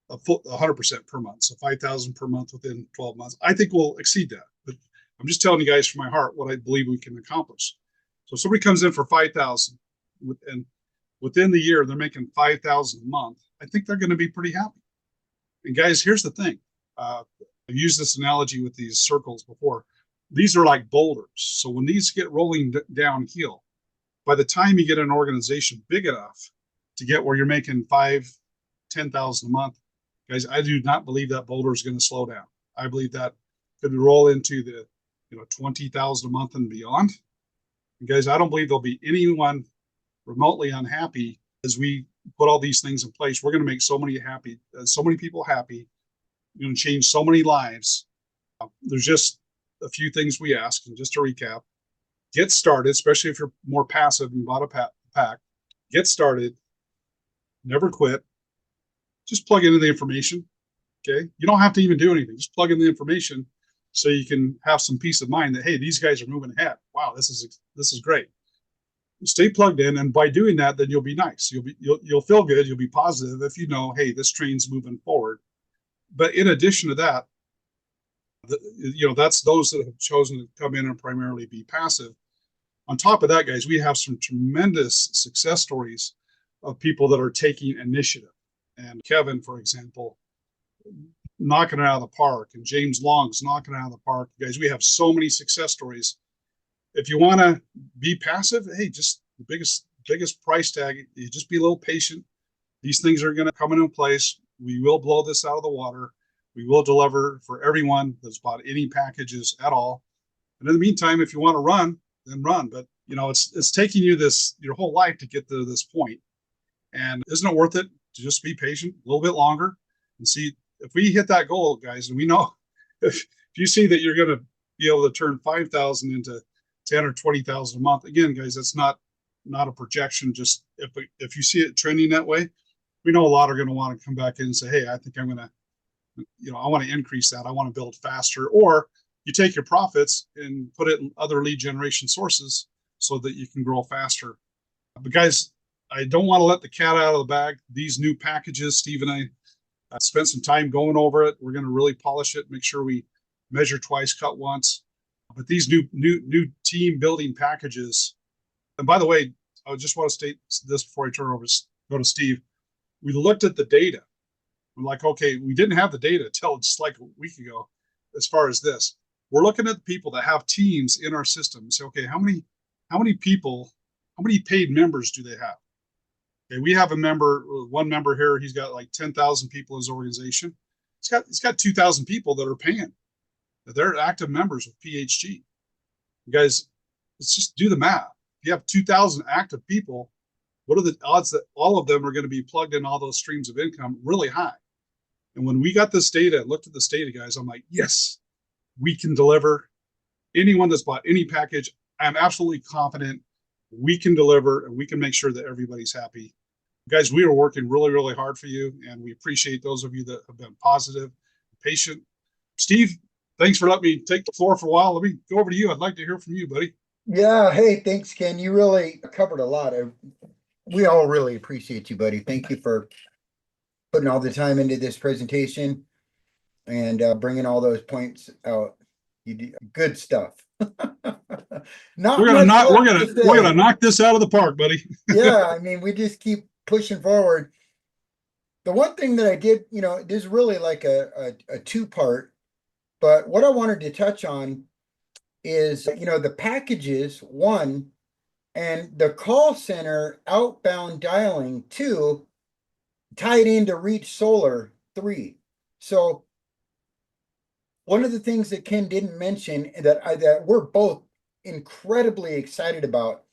Speaker 1: a full 100% per month, so 5,000 per month within 12 months. I think we'll exceed that, but I'm just telling you guys from my heart what I believe we can accomplish. So if somebody comes in for 5,000, and within the year they're making 5,000 a month, I think they're going to be pretty happy. And guys, here's the thing. I've used this analogy with these circles before. These are like boulders. So when these get rolling downhill, by the time you get an organization big enough to get where you're making 5,000-10,000 a month, guys, I do not believe that boulder is going to slow down. I believe that could roll into the 20,000 a month and beyond. And guys, I don't believe there'll be anyone remotely unhappy as we put all these things in place. We're going to make so many people happy. We're going to change so many lives. There's just a few things we ask, and just to recap: get started, especially if you're more passive and you bought a pack. Get started, never quit. Just plug into the information. Okay, you don't have to even do anything. Just plug in the information so you can have some peace of mind that, hey, these guys are moving ahead. Wow, this is great. Stay plugged in, and by doing that, then you'll be nice. You'll feel good. You'll be positive if you know, hey, this train's moving forward. But in addition to that, that's those that have chosen to come in and primarily be passive. On top of that, guys, we have some tremendous success stories of people that are taking initiative. And Kevin, for example, knocking it out of the park, and James Long's knocking it out of the park. Guys, we have so many success stories. If you want to be passive, hey, just the biggest price tag, you just be a little patient. These things are going to come into place. We will blow this out of the water. We will deliver for everyone that's bought any packages at all. And in the meantime, if you want to run, then run. But it's taking you your whole life to get to this point. And isn't it worth it to just be patient a little bit longer and see if we hit that goal, guys? And we know if you see that you're going to be able to turn 5,000 into 10 or 20,000 a month, again, guys, that's not a projection. Just if you see it trending that way, we know a lot are going to want to come back in and say, hey, I think I'm going to, I want to increase that. I want to build faster. Or you take your profits and put it in other lead generation sources so that you can grow faster. But guys, I don't want to let the cat out of the bag. These new packages, Steve and I spent some time going over it. We're going to really polish it, make sure we measure twice, cut once. But these new team building packages, and by the way, I just want to state this before I turn over go to Steve. We looked at the data. We're like, okay, we didn't have the data until just like a week ago. As far as this, we're looking at the people that have teams in our system and say, okay, how many people, how many paid members do they have? Okay, we have one member here. He's got like 10,000 people in his organization. He's got 2,000 people that are paying. They're active members with PHG. You guys, let's just do the math. If you have 2,000 active people, what are the odds that all of them are going to be plugged in all those streams of income? Really high. And when we got this data, looked at this data, guys, I'm like, yes, we can deliver. Anyone that's bought any package, I'm absolutely confident we can deliver, and we can make sure that everybody's happy. Guys, we are working really, really hard for you, and we appreciate those of you that have been positive, patient. Steve, thanks for letting me take the floor for a while. Let me go over to you. I'd like to hear from you, buddy.
Speaker 2: Yeah. Hey, thanks, Ken. You really covered a lot. We all really appreciate you, buddy. Thank you for putting all the time into this presentation and bringing all those points out. You do good stuff.
Speaker 1: We're gonna knock this out of the park, buddy.
Speaker 2: Yeah, I mean, we just keep pushing forward. The one thing that I did, it is really like a two-part, but what I wanted to touch on is, the packages, one, and the call center outbound dialing, two, tied into Reach Solar, three. So one of the things that Ken didn't mention that we're both incredibly excited about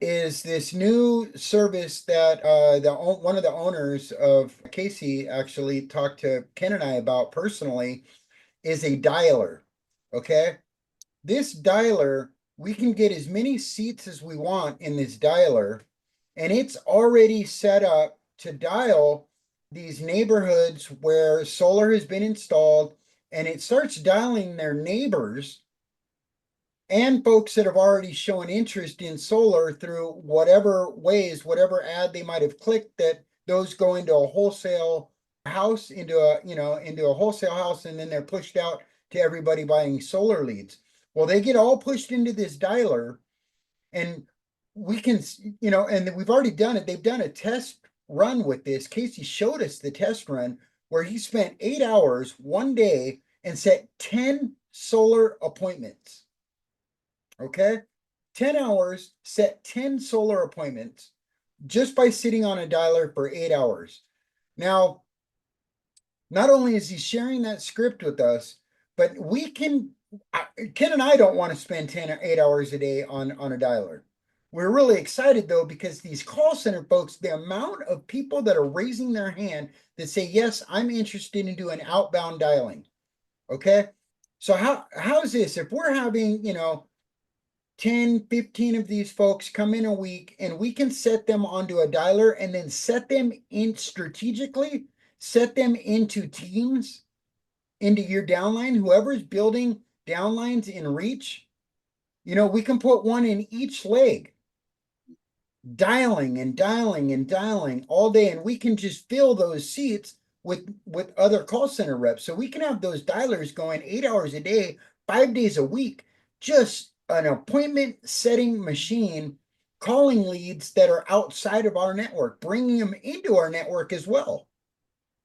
Speaker 2: is this new service that one of the owners of Casey actually talked to Ken and I about personally, is a dialer. Okay, this dialer we can get as many seats as we want in this dialer, and it's already set up to dial these neighborhoods where solar has been installed, and it starts dialing their neighbors and folks that have already shown interest in solar through whatever ways, whatever ad they might have clicked, that those go into a wholesale house, into a wholesale house, and then they're pushed out to everybody buying solar leads. Well, they get all pushed into this dialer, and we can, and we've already done it. They've done a test run with this. Casey showed us the test run where he spent 8 hours one day and set 10 solar appointments. Okay. 10 hours, set 10 solar appointments just by sitting on a dialer for 8 hours. Now, not only is he sharing that script with us, but we can, Ken and I don't want to spend 10 or 8 hours a day on a dialer. We're really excited though, because these call center folks, the amount of people that are raising their hand that say, yes, I'm interested in doing outbound dialing. Okay. So how's this? If we're having, 10, 15 of these folks come in a week, and we can set them onto a dialer and then set them in strategically, set them into teams, into your downline, whoever's building downlines in reach, we can put one in each leg, dialing and dialing and dialing all day, and we can just fill those seats with other call center reps. So we can have those dialers going 8 hours a day, 5 days a week, just an appointment setting machine, calling leads that are outside of our network, bringing them into our network as well.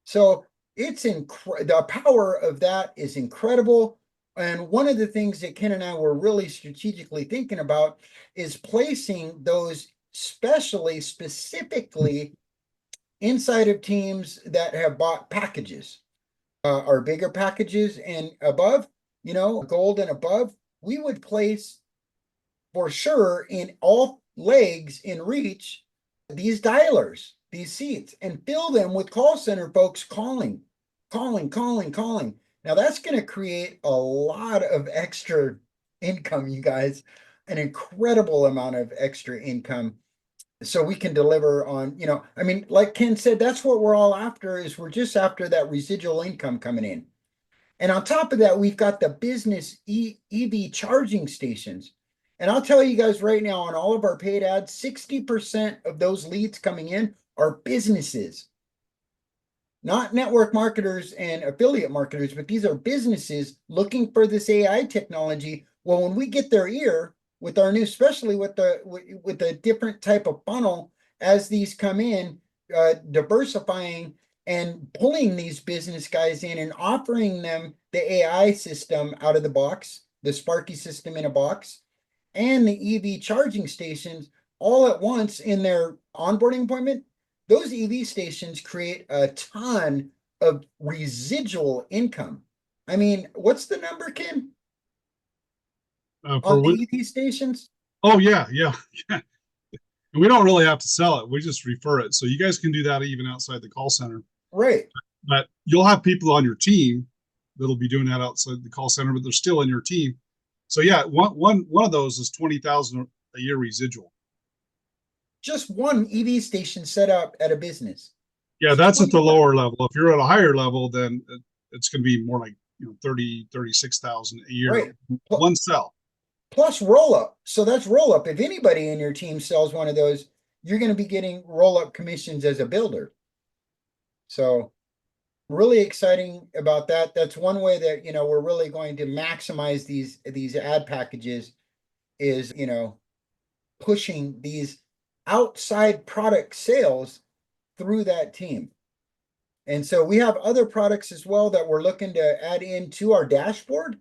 Speaker 2: So it's the power of that is incredible. And one of the things that Ken and I were really strategically thinking about is placing those specifically inside of teams that have bought packages, or bigger packages and above, gold and above. We would place for sure in all legs in reach these dialers, these seats, and fill them with call center folks calling. Now that's going to create a lot of extra income, you guys, an incredible amount of extra income. So we can deliver on, like Ken said, that's what we're all after, is we're just after that residual income coming in. And on top of that, we've got the business EV charging stations. And I'll tell you guys right now, on all of our paid ads, 60% of those leads coming in are businesses, not network marketers and affiliate marketers, but these are businesses looking for this AI technology. Well, when we get their ear with our new, especially with the different type of funnel as these come in, diversifying and pulling these business guys in and offering them the AI system out of the box, the Sparky system in a box, and the EV charging stations all at once in their onboarding appointment, those EV stations create a ton of residual income. I mean, what's the number, Ken, on the EV stations?
Speaker 1: Oh, yeah. And we don't really have to sell it. We just refer it. So you guys can do that even outside the call center.
Speaker 2: Right.
Speaker 1: But you'll have people on your team that'll be doing that outside the call center, but they're still in your team. So yeah, one of those is 20,000 a year residual.
Speaker 2: Just one EV station set up at a business.
Speaker 1: Yeah, that's at the lower level. If you're at a higher level, then it's going to be more like 36,000 a year.
Speaker 2: Right.
Speaker 1: One sell.
Speaker 2: Plus roll up. So that's roll up. If anybody in your team sells one of those, you're going to be getting roll up commissions as a builder. So really exciting about that. That's one way that, we're really going to maximize these ad packages, is, pushing these outside product sales through that team. And so we have other products as well that we're looking to add into our dashboard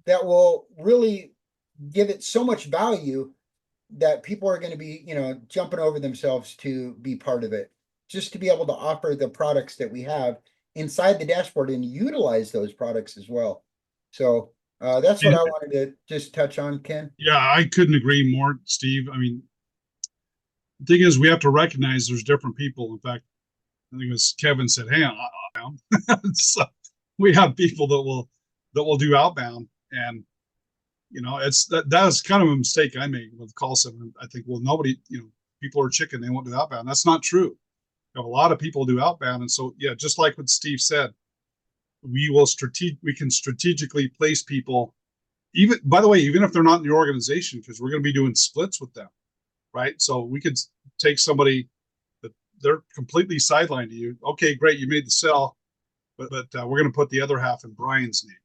Speaker 2: that will really give it so much value that people are going to be, jumping over themselves to be part of it, just to be able to offer the products that we have inside the dashboard and utilize those products as well. So that's what I wanted to just touch on, Ken.
Speaker 1: Yeah, I couldn't agree more, Steve. I mean, the thing is, we have to recognize there's different people. In fact, I think it was Kevin said, "Hey, so we have people that will do outbound, and it's that was kind of a mistake I made with call center. I think, well, nobody, people are chicken, they won't do outbound. That's not true. You have a lot of people do outbound, and so yeah, just like what Steve said, we can strategically place people. Even, by the way, even if they're not in your organization, because we're going to be doing splits with them, right? So we could take somebody that they're completely sidelined to you. Okay, great, you made the sell, but we're going to put the other half in Brian's name,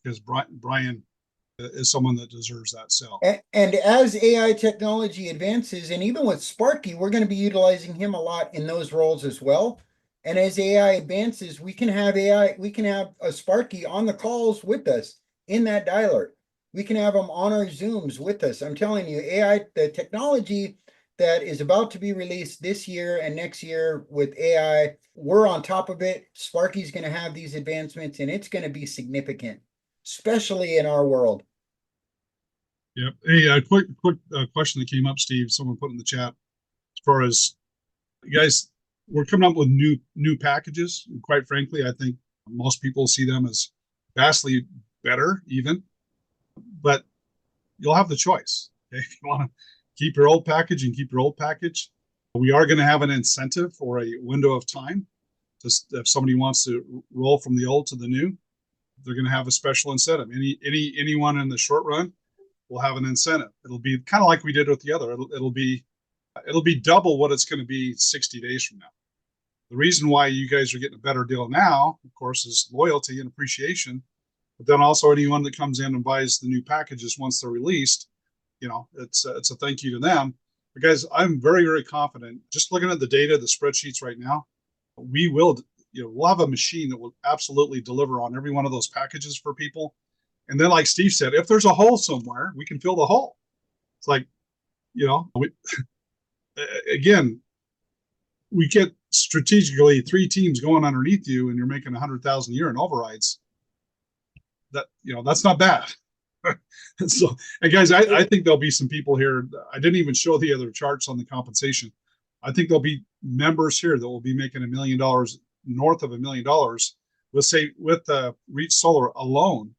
Speaker 1: because Brian is someone that deserves that sell.
Speaker 2: And as AI technology advances, and even with Sparky, we're going to be utilizing him a lot in those roles as well. And as AI advances, we can have a Sparky on the calls with us in that dialer. We can have them on our Zooms with us. I'm telling you, AI, the technology that is about to be released this year and next year with AI, we're on top of it. Sparky's going to have these advancements, and it's going to be significant, especially in our world.
Speaker 1: Yep. Hey, a quick question that came up, Steve. Someone put in the chat. As far as you guys, we're coming up with new packages. And quite frankly, I think most people see them as vastly better, even. But you'll have the choice. Okay? If you want to keep your old package and keep your old package, we are going to have an incentive or a window of time. Just if somebody wants to roll from the old to the new, they're going to have a special incentive. Anyone in the short run will have an incentive. It'll be kind of like we did with the other. It'll be double what it's going to be 60 days from now. The reason why you guys are getting a better deal now, of course, is loyalty and appreciation. But then also anyone that comes in and buys the new packages once they're released, it's a thank you to them. But guys, I'm very, very confident. Just looking at the data, the spreadsheets right now, we'll have a machine that will absolutely deliver on every one of those packages for people. And then, like Steve said, if there's a hole somewhere, we can fill the hole. It's like, again, we get strategically 3 teams going underneath you, and you're making 100,000 a year in overrides. That's not bad. So, and guys, I think there'll be some people here. I didn't even show the other charts on the compensation. I think there'll be members here that will be making $1 million, north of $1 million, with Reach Solar alone,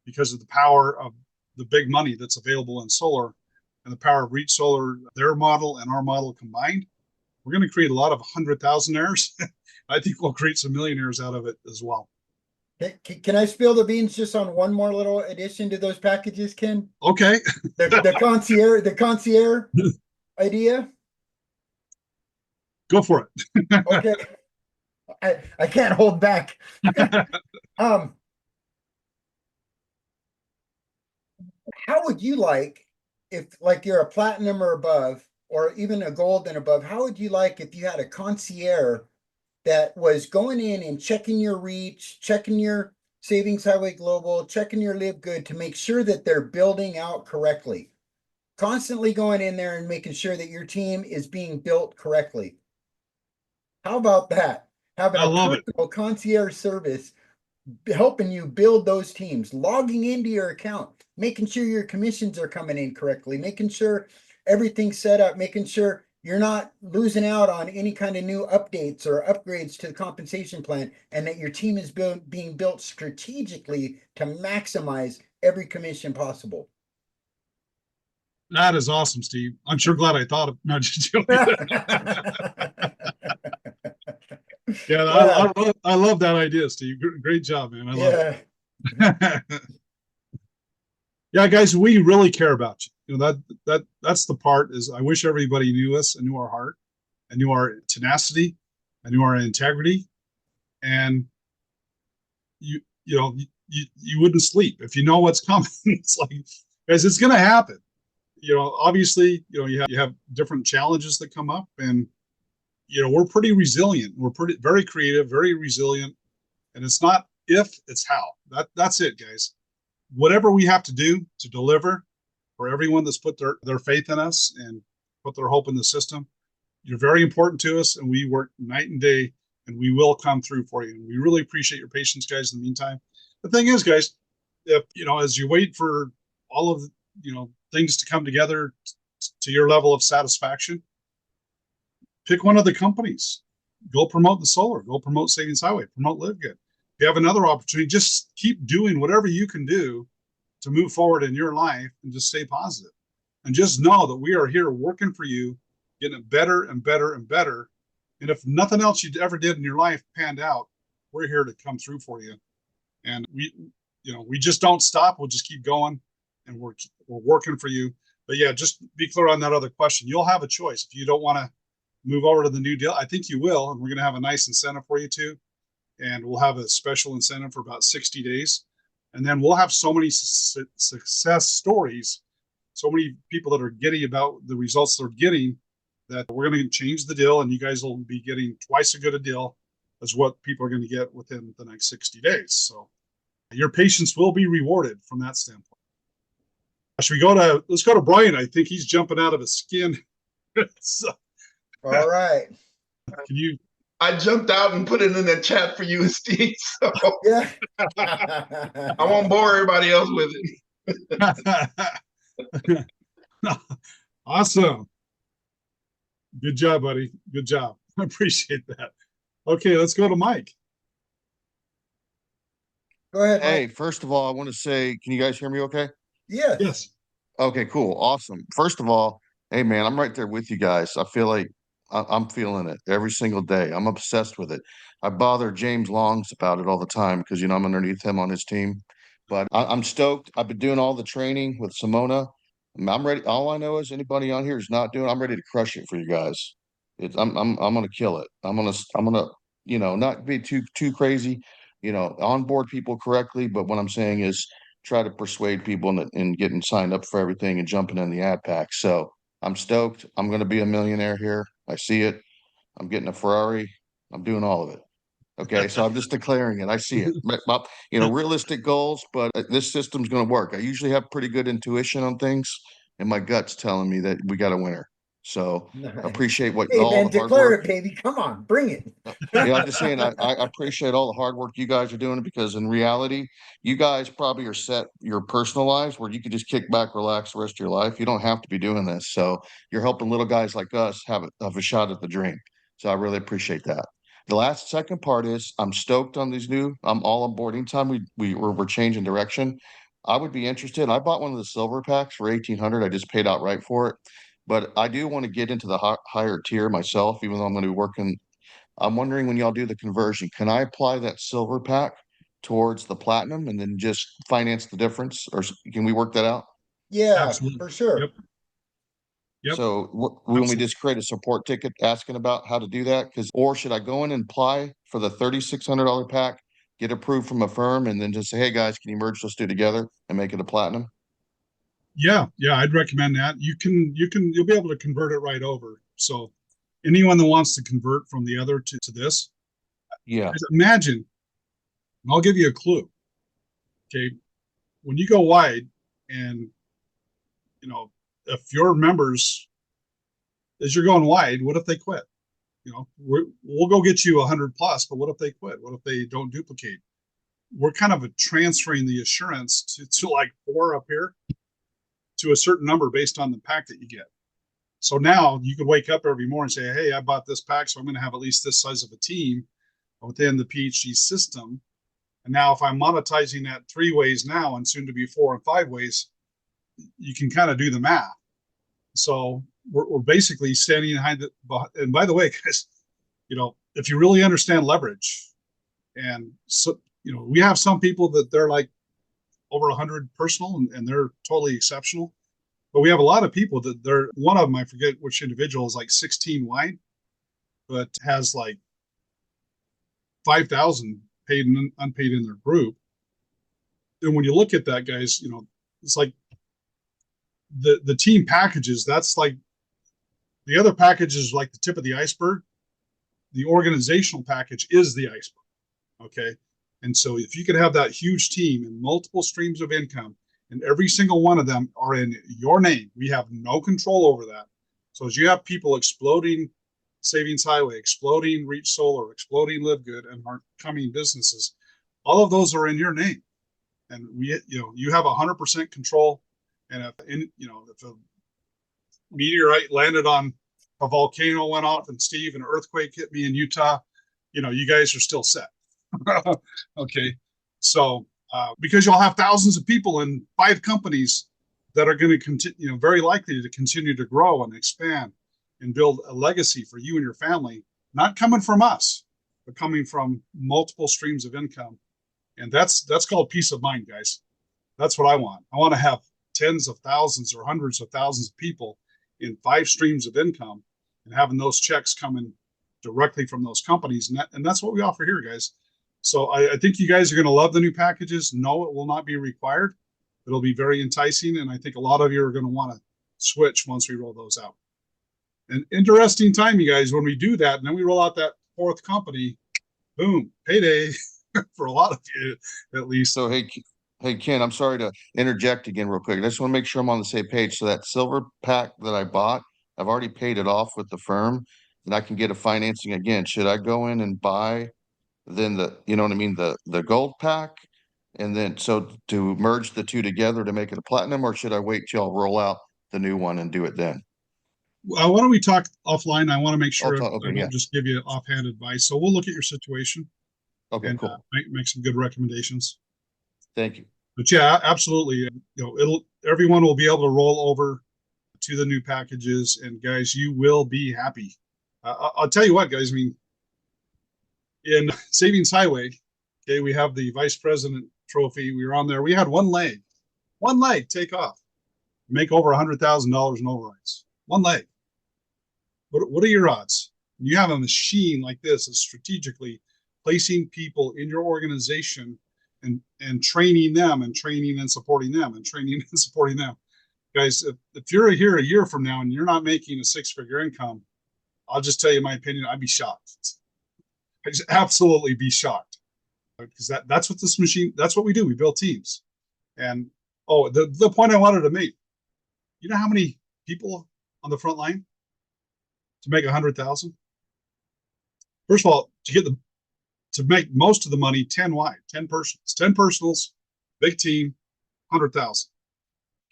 Speaker 1: because of the power of the big money that's available in solar and the power of Reach Solar, their model and our model combined. We're going to create a lot of 100,000-aires. I think we'll create some millionaires out of it as well.
Speaker 2: Can I spill the beans just on one more little addition to those packages, Ken?
Speaker 1: Okay.
Speaker 2: The concierge idea.
Speaker 1: Go for it.
Speaker 2: Okay. I can't hold back. How would you like, if like you're a platinum or above, or even a gold and above, how would you like if you had a concierge that was going in and checking your reach, checking your Savings Highway Global, checking your Live Good to make sure that they're building out correctly, constantly going in there and making sure that your team is being built correctly? How about that? Having a personal concierge service helping you build those teams, logging into your account, making sure your commissions are coming in correctly, making sure everything's set up, making sure you're not losing out on any kind of new updates or upgrades to the compensation plan, and that your team is being built strategically to maximize every commission possible.
Speaker 1: That is awesome, Steve. I'm sure glad I thought of. No, just joking. Yeah, I love that idea, Steve. Great job, man. I love it. Yeah, guys, we really care about you. That's the part is I wish everybody knew us and knew our heart and knew our tenacity and knew our integrity. And you wouldn't sleep if you know what's coming. It's like, guys, it's gonna happen. Obviously, you have different challenges that come up, and we're pretty resilient. We're very creative, very resilient. And it's not if, it's how. That's it, guys. Whatever we have to do to deliver for everyone that's put their faith in us and put their hope in the system, you're very important to us, and we work night and day, and we will come through for you. And we really appreciate your patience, guys, in the meantime. The thing is, guys, if as you wait for all of things to come together to your level of satisfaction, pick one of the companies. Go promote the solar. Go promote Savings Highway. Promote Live Good. If you have another opportunity, just keep doing whatever you can do to move forward in your life and just stay positive. And just know that we are here working for you, getting it better and better and better. And if nothing else you ever did in your life panned out, we're here to come through for you. And we just don't stop. We'll just keep going, and we're working for you. But yeah, just be clear on that other question. You'll have a choice. If you don't want to move over to the new deal, I think you will. And we're going to have a nice incentive for you too. And we'll have a special incentive for about 60 days. And then we'll have so many success stories, so many people that are getting about the results they're getting, that we're going to change the deal, and you guys will be getting twice as good a deal as what people are going to get within the next 60 days. So your patience will be rewarded from that standpoint. Let's go to Brian. I think he's jumping out of his skin. So,
Speaker 2: all right.
Speaker 1: Can you?
Speaker 3: I jumped out and put it in the chat for you and Steve. So
Speaker 2: yeah.
Speaker 3: I won't bore everybody else with
Speaker 1: it. Awesome. Good job, buddy. Good job. I appreciate that. Okay, let's go to Mike.
Speaker 2: Go ahead,
Speaker 4: Hey,
Speaker 2: Mike.
Speaker 4: first of all, I want to say, can you guys hear me okay?
Speaker 2: Yes.
Speaker 1: Yes.
Speaker 4: Okay, cool. Awesome. First of all, hey, man, I'm right there with you guys. I feel like I'm feeling it every single day. I'm obsessed with it. I bother James Longs about it all the time because, I'm underneath him on his team. But I'm stoked. I've been doing all the training with Simona. I'm ready. All I know is anybody on here is not doing. I'm ready to crush it for you guys. I'm gonna kill it. I'm gonna not be too crazy. Onboard people correctly. But what I'm saying is try to persuade people in getting signed up for everything and jumping in the ad pack. So I'm stoked. I'm going to be a millionaire here. I see it. I'm getting a Ferrari. I'm doing all of it. Okay. So I'm just declaring it. I see it. Realistic goals, but this system's going to work. I usually have pretty good intuition on things, and my gut's telling me that we got a winner. So
Speaker 2: Nice.
Speaker 4: Appreciate what
Speaker 2: Hey,
Speaker 4: all
Speaker 2: man,
Speaker 4: the hard
Speaker 2: declare
Speaker 4: work.
Speaker 2: it, baby. Come on, bring it.
Speaker 4: I'm just saying, I appreciate all the hard work you guys are doing, because in reality, you guys probably are set your personal lives where you could just kick back, relax the rest of your life. You don't have to be doing this. So you're helping little guys like us have a shot at the dream. So I really appreciate that. The second part is I'm stoked on these I'm all on boarding time. We're changing direction. I would be interested. I bought one of the silver packs for 1,800. I just paid outright for it. But I do want to get into the higher tier myself, even though I'm going to be working. I'm wondering, when y'all do the conversion, can I apply that silver pack towards the platinum and then just finance the difference, or can we work that out?
Speaker 2: Yeah,
Speaker 1: Absolutely.
Speaker 2: for sure.
Speaker 1: Yep.
Speaker 4: So when we just create a support ticket asking about how to do that, or should I go in and apply for the $3,600 pack, get approved from a firm, and then just say, hey guys, can you merge those two together and make it a platinum?
Speaker 1: Yeah, I'd recommend that. You'll be able to convert it right over. So anyone that wants to convert from the other to this,
Speaker 4: yeah,
Speaker 1: imagine, and I'll give you a clue. Okay, when you go wide, and if your members, as you're going wide, what if they quit? We'll go get you 100 plus, but what if they quit? What if they don't duplicate? We're kind of transferring the assurance to like 4 up here to a certain number based on the pack that you get. So now you could wake up every morning and say, hey, I bought this pack, so I'm going to have at least this size of a team within the PhD system. And now if I'm monetizing that 3 ways now and soon to be 4 and 5 ways, you can kind of do the math. So we're basically standing behind it. And by the way, guys, if you really understand leverage, and so, we have some people that they're like over 100 personal and they're totally exceptional. But we have a lot of people that one of them, I forget which individual, is like 16 wide, but has like 5,000 paid and unpaid in their group. And when you look at that, guys, it's like the team packages, that's like the other package is like the tip of the iceberg. The organizational package is the iceberg. Okay. And so if you could have that huge team and multiple streams of income, and every single one of them are in your name, we have no control over that. So as you have people exploding Savings Highway, exploding Reach Solar, exploding Live Good, and our coming businesses, all of those are in your name. And you have 100% control. And if a meteorite landed on a volcano, went off, and Steve, an earthquake hit me in Utah, you guys are still set. Okay. So because you'll have thousands of people in 5 companies that are going to continue, very likely to continue to grow and expand and build a legacy for you and your family, not coming from us, but coming from multiple streams of income. And that's called peace of mind, guys. That's what I want. I want to have tens of thousands or hundreds of thousands of people in 5 streams of income and having those checks coming directly from those companies. And that's what we offer here, guys. So I think you guys are going to love the new packages. No, it will not be required. It'll be very enticing. And I think a lot of you are going to want to switch once we roll those out. An interesting time, you guys, when we do that, and then we roll out that 4th company, boom, payday for a lot of you, at least.
Speaker 4: So, hey, Ken, I'm sorry to interject again real quick. I just want to make sure I'm on the same page. So that silver pack that I bought, I've already paid it off with the firm, and I can get a financing again. Should I go in and buy then you know what I mean, the gold pack, and then so to merge the 2 together to make it a platinum, or should I wait till I roll out the new one and do it then?
Speaker 1: Why don't we talk offline? I want to make sure I
Speaker 4: Okay,
Speaker 1: don't just give you offhand advice. So we'll look at your situation
Speaker 4: Okay,
Speaker 1: and
Speaker 4: cool.
Speaker 1: make some good recommendations.
Speaker 4: Thank you.
Speaker 1: But yeah, absolutely. Everyone will be able to roll over to the new packages, and guys, you will be happy. I'll tell you what, guys. I mean, in Savings Highway, okay, we have the vice president trophy. We were on there. We had one leg take off, make over $100,000 in overrides. One leg. What are your odds? You have a machine like this that's strategically placing people in your organization and training them and training and supporting them and training and supporting them. Guys, if you're here a year from now and you're not making a 6-figure income, I'll just tell you my opinion, I'd be shocked. I'd just absolutely be shocked. Because that's what this machine, that's what we do. We build teams. And the point I wanted to make, you know how many people on the front line to make 100,000? First of all, to make most of the money 10 wide, 10 personals, big team, 100,000.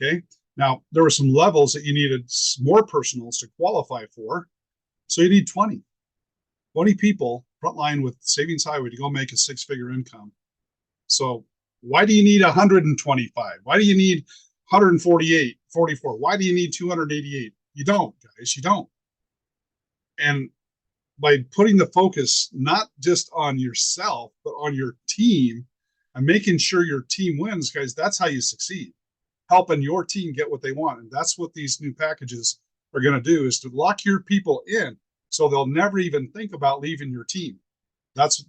Speaker 1: Okay. Now there were some levels that you needed more personals to qualify for. So you need 20 people frontline with Savings Highway to go make a 6-figure income. So why do you need 125? Why do you need 148, 44? Why do you need 288? You don't, guys, you don't. And by putting the focus not just on yourself, but on your team and making sure your team wins, guys, that's how you succeed. Helping your team get what they want. And that's what these new packages are going to do, is to lock your people in so they'll never even think about leaving your team. That's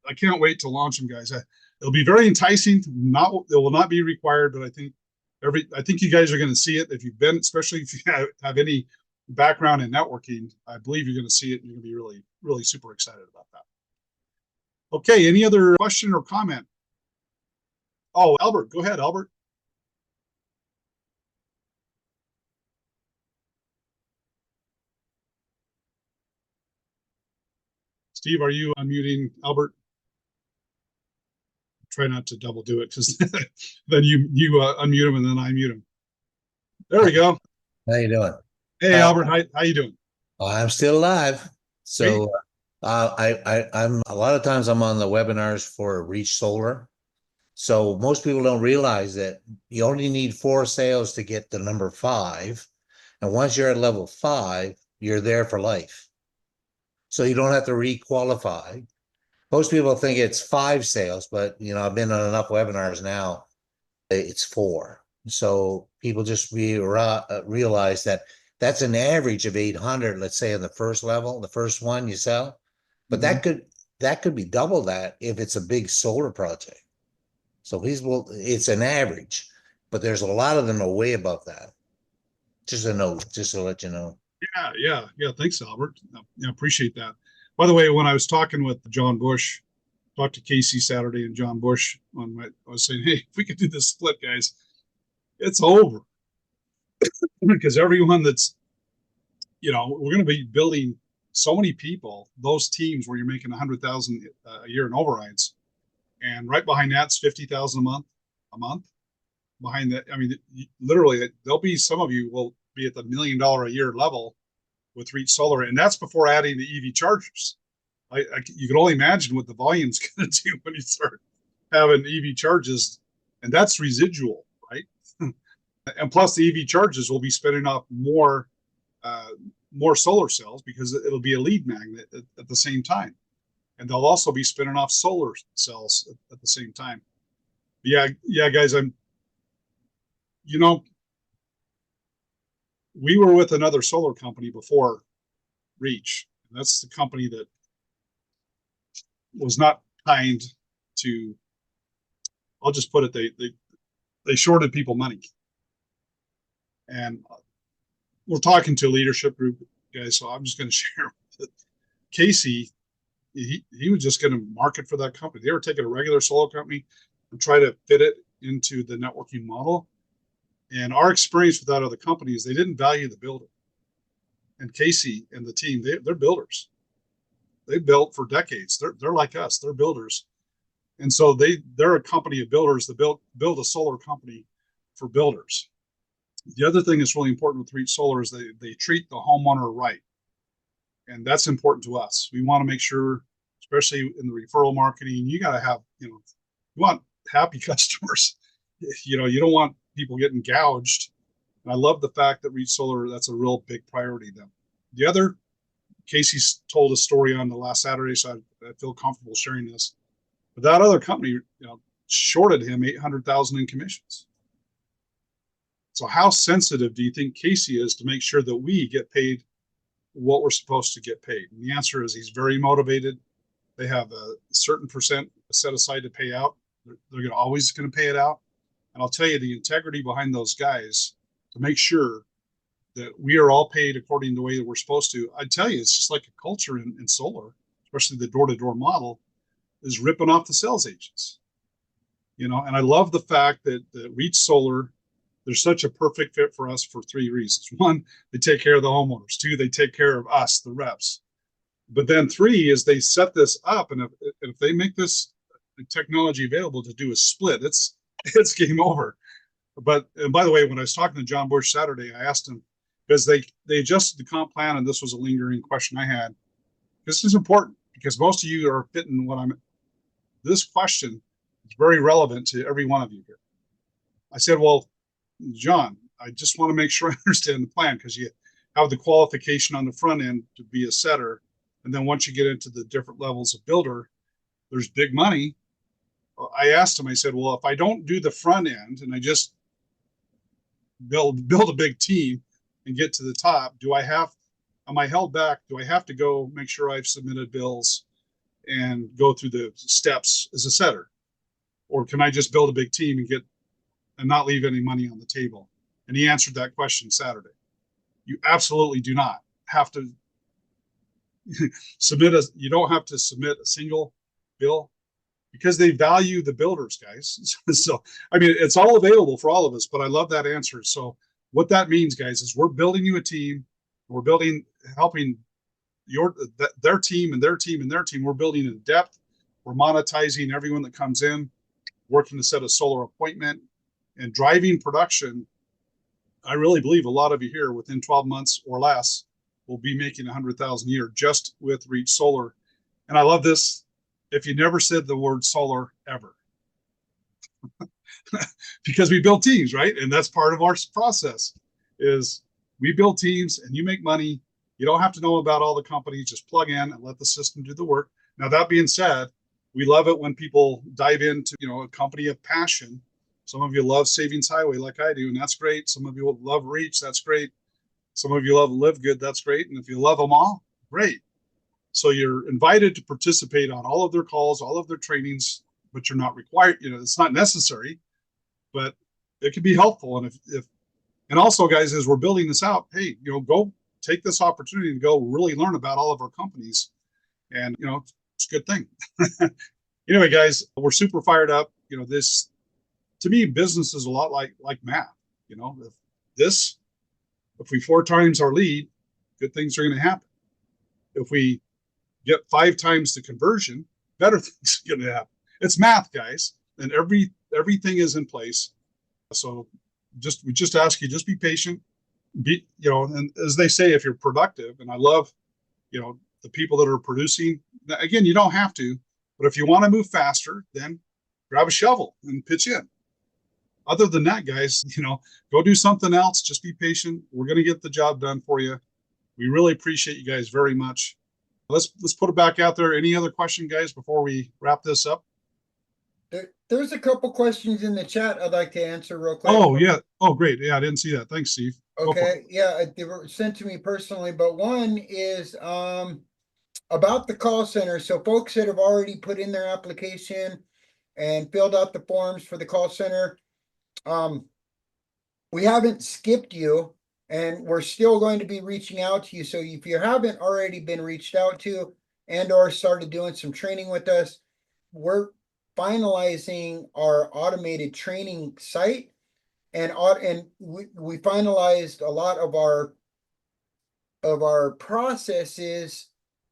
Speaker 1: I can't wait to launch them, guys. It'll be very enticing. It will not be required, but I think you guys are going to see it. If you've been, especially if you have any background in networking, I believe you're going to see it and you're going to be really, really super excited about that. Okay, any other question or comment? Oh, Albert, go ahead, Albert. Steve, are you unmuting Albert? Try not to double do it, because then you unmute him and then I mute him. There we go.
Speaker 5: How you doing?
Speaker 1: Hey, Albert, how you doing?
Speaker 5: I'm still alive. So I'm a lot of times I'm on the webinars for Reach Solar. So most people don't realize that you only need 4 sales to get to number 5. And once you're at level 5, you're there for life. So you don't have to re-qualify. Most people think it's 5 sales, but I've been on enough webinars now. It's 4. So people just realize that that's an average of 800, let's say, in the first level, the first one you sell. But that could be double that if it's a big solar project. So it's an average, but there's a lot of them are way above that. Just a note, just to let you know.
Speaker 1: Yeah. Thanks, Albert. I appreciate that. By the way, when I was talking with John Bush, talked to Casey Saturday and John Bush I was saying, hey, if we could do this split, guys, it's over. Because everyone that's, we're going to be building so many people, those teams where you're making 100,000 a year in overrides, and right behind that's 50,000 a month. Behind that, I mean, literally, there'll be some of you will be at the $1 million a year level with Reach Solar, and that's before adding the EV chargers. You can only imagine what the volume's going to do when you start having EV charges, and that's residual, right? And plus the EV charges will be spinning off more solar cells because it'll be a lead magnet at the same time. And they'll also be spinning off solar cells at the same time. Yeah, guys, we were with another solar company before Reach. And that's the company that was not kind to, I'll just put it, they shorted people money. And we're talking to a leadership group, guys, so I'm just going to share that Casey, he was just going to market for that company. They were taking a regular solar company and try to fit it into the networking model. And our experience with that other company is they didn't value the builder. And Casey and the team, they're builders. They built for decades. They're like us. They're builders. And so they're a company of builders that build a solar company for builders. The other thing that's really important with Reach Solar is they treat the homeowner right. And that's important to us. We want to make sure, especially in the referral marketing, you got to have, you want happy customers. You don't want people getting gouged. And I love the fact that Reach Solar, that's a real big priority to them. The other, Casey's told a story on the last Saturday, so I feel comfortable sharing this. But that other company, shorted him $800,000 in commissions. So how sensitive do you think Casey is to make sure that we get paid what we're supposed to get paid? And the answer is he's very motivated. They have a certain percent set aside to pay out. They're always going to pay it out. And I'll tell you, the integrity behind those guys to make sure that we are all paid according to the way that we're supposed to. I tell you, it's just like a culture in solar, especially the door-to-door model, is ripping off the sales agents. And I love the fact that Reach Solar, they're such a perfect fit for us for 3 reasons. 1, they take care of the homeowners. 2, they take care of us, the reps. But then 3 is they set this up, and if they make this technology available to do a split, it's game over. And by the way, when I was talking to John Bush Saturday, I asked him, because they adjusted the comp plan, and this was a lingering question I had. This is important because most of you are fitting this question is very relevant to every one of you here. I said, well, John, I just want to make sure I understand the plan, because you have the qualification on the front end to be a setter. And then once you get into the different levels of builder, there's big money. I asked him, I said, well, if I don't do the front end and I just build a big team and get to the top, am I held back? Do I have to go make sure I've submitted bills and go through the steps as a setter? Or can I just build a big team and not leave any money on the table? And he answered that question Saturday. You absolutely do not have to you don't have to submit a single bill, because they value the builders, guys. So, it's all available for all of us, but I love that answer. So what that means, guys, is we're building you a team. We're helping their team and their team and their team. We're building in depth. We're monetizing everyone that comes in, working to set a solar appointment and driving production. I really believe a lot of you here within 12 months or less will be making $100,000 a year just with Reach Solar. And I love this. If you never said the word solar ever, because we build teams, right? And that's part of our process is we build teams and you make money. You don't have to know about all the companies, just plug in and let the system do the work. Now, that being said, we love it when people dive into, a company of passion. Some of you love Savings Highway like I do, and that's great. Some of you love Reach, that's great. Some of you love Live Good, that's great. And if you love them all, great. So you're invited to participate on all of their calls, all of their trainings, but you're not required. It's not necessary, but it can be helpful. And and also, guys, as we're building this out, hey, go take this opportunity to go really learn about all of our companies, and it's a good thing. Anyway, guys, we're super fired up. This, to me, business is a lot like math. If we 4 times our lead, good things are going to happen. If we get 5 times the conversion, better things are going to happen. It's math, guys, and everything is in place. So we just ask you, just be patient, and as they say, if you're productive, and I love, the people that are producing, again, you don't have to, but if you want to move faster, then grab a shovel and pitch in. Other than that, guys, go do something else. Just be patient. We're going to get the job done for you. We really appreciate you guys very much. Let's put it back out there. Any other question, guys, before we wrap this up?
Speaker 2: There's a couple questions in the chat I'd like to answer real quick.
Speaker 1: Oh, yeah. Oh, great. Yeah, I didn't see that. Thanks, Steve.
Speaker 2: Okay. Yeah, they were sent to me personally, but one is about the call center. So folks that have already put in their application and filled out the forms for the call center, we haven't skipped you, and we're still going to be reaching out to you. So if you haven't already been reached out to and or started doing some training with us, we're finalizing our automated training site, and we finalized a lot of our processes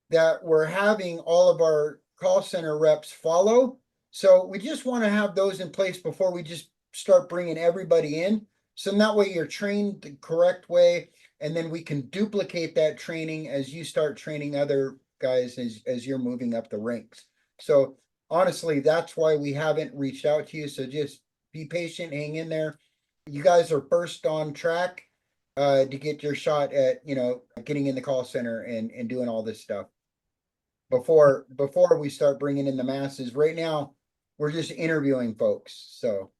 Speaker 2: that we're having all of our call center reps follow. So we just want to have those in place before we just start bringing everybody in. So that way you're trained the correct way, and then we can duplicate that training as you start training other guys as you're moving up the ranks. So honestly, that's why we haven't reached out to you. So just be patient, hang in there. You guys are first on track to get your shot at, getting in the call center and doing all this stuff before we start bringing in the masses. Right now, we're just interviewing folks. So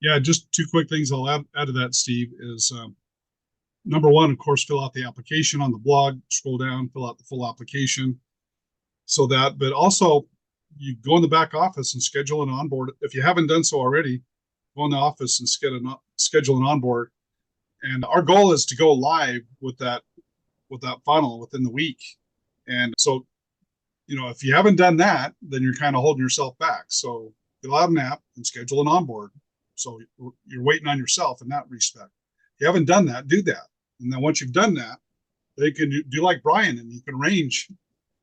Speaker 1: yeah, just two quick things I'll add to that, Steve, is number one, of course, fill out the application on the blog, scroll down, fill out the full application. But also you go in the back office and schedule an onboard. If you haven't done so already, go in the office and schedule an onboard. And our goal is to go live with that funnel within the week. And so, if you haven't done that, then you're kind of holding yourself back. So fill out an app and schedule an onboard. So you're waiting on yourself in that respect. If you haven't done that, do that. And then once you've done that, they can do like Brian, and you can arrange to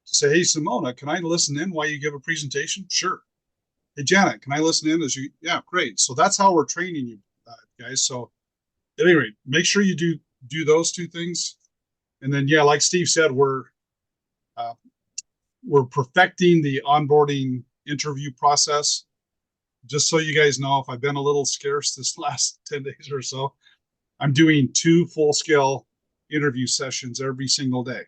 Speaker 1: say, hey, Simona, can I listen in while you give a presentation? Sure. Hey, Janet, can I listen in yeah, great. So that's how we're training you guys. So at any rate, make sure you do those two things. And then, yeah, like Steve said, we're perfecting the onboarding interview process. Just so you guys know, if I've been a little scarce this last 10 days or so, I'm doing 2 full-scale interview sessions every single day,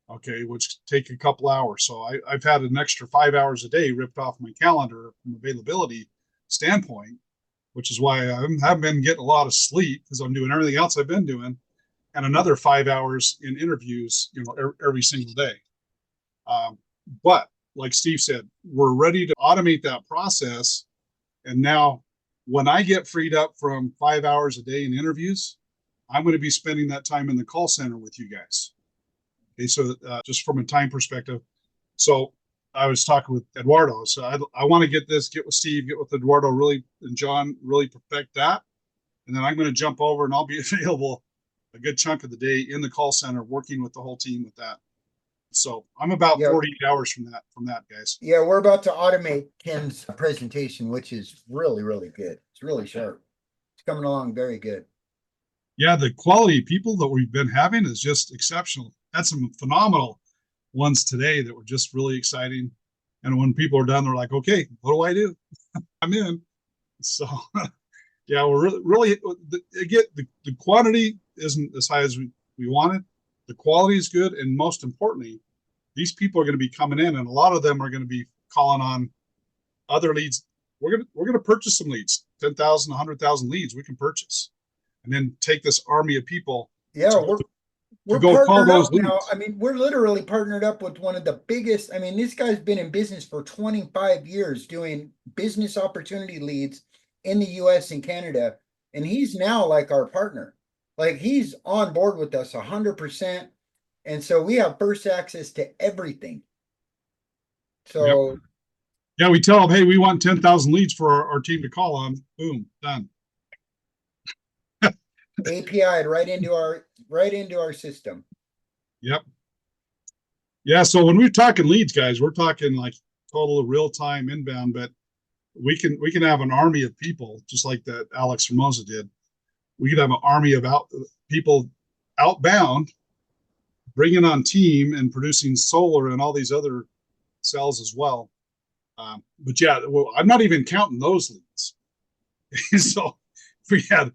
Speaker 1: okay, which take a couple hours. So I've had an extra 5 hours a day ripped off my calendar from availability standpoint, which is why I haven't been getting a lot of sleep, because I'm doing everything else I've been doing, and another 5 hours in interviews, every single day. But like Steve said, we're ready to automate that process. And now when I get freed up from 5 hours a day in interviews, I'm going to be spending that time in the call center with you guys. Okay, so just from a time perspective. So I was talking with Eduardo. So I want to get with Steve, get with Eduardo, and John, really perfect that. And then I'm going to jump over and I'll be available a good chunk of the day in the call center, working with the whole team with that. So I'm about 48 hours from that, guys.
Speaker 2: Yeah, we're about to automate Ken's presentation, which is really, really good. It's really sharp. It's coming along very good.
Speaker 1: Yeah, the quality of people that we've been having is just exceptional. Had some phenomenal ones today that were just really exciting. And when people are done, they're like, okay, what do I do? I'm in. So yeah, we're really again, the quantity isn't as high as we wanted. The quality is good, and most importantly, these people are going to be coming in, and a lot of them are going to be calling on other leads. We're going to purchase some leads, 10,000, 100,000 leads we can purchase, and then take this army of people.
Speaker 2: Yeah, we're
Speaker 1: go call those
Speaker 2: now.
Speaker 1: leads.
Speaker 2: I mean, we're literally partnered up with one of the biggest. I mean, this guy's been in business for 25 years doing business opportunity leads in the US and Canada, and he's now like our partner. Like, he's on board with us 100%. And so we have first access to everything. So
Speaker 1: yep. Yeah, we tell them, hey, we want 10,000 leads for our team to call on. Boom, done.
Speaker 2: API'd right into our system.
Speaker 1: Yep. Yeah, so when we're talking leads, guys, we're talking like total real-time inbound, but we can have an army of people, just like that Alex Formosa did. We could have an army of people outbound, bringing on team and producing solar and all these other cells as well. But yeah, well, I'm not even counting those leads. So if we had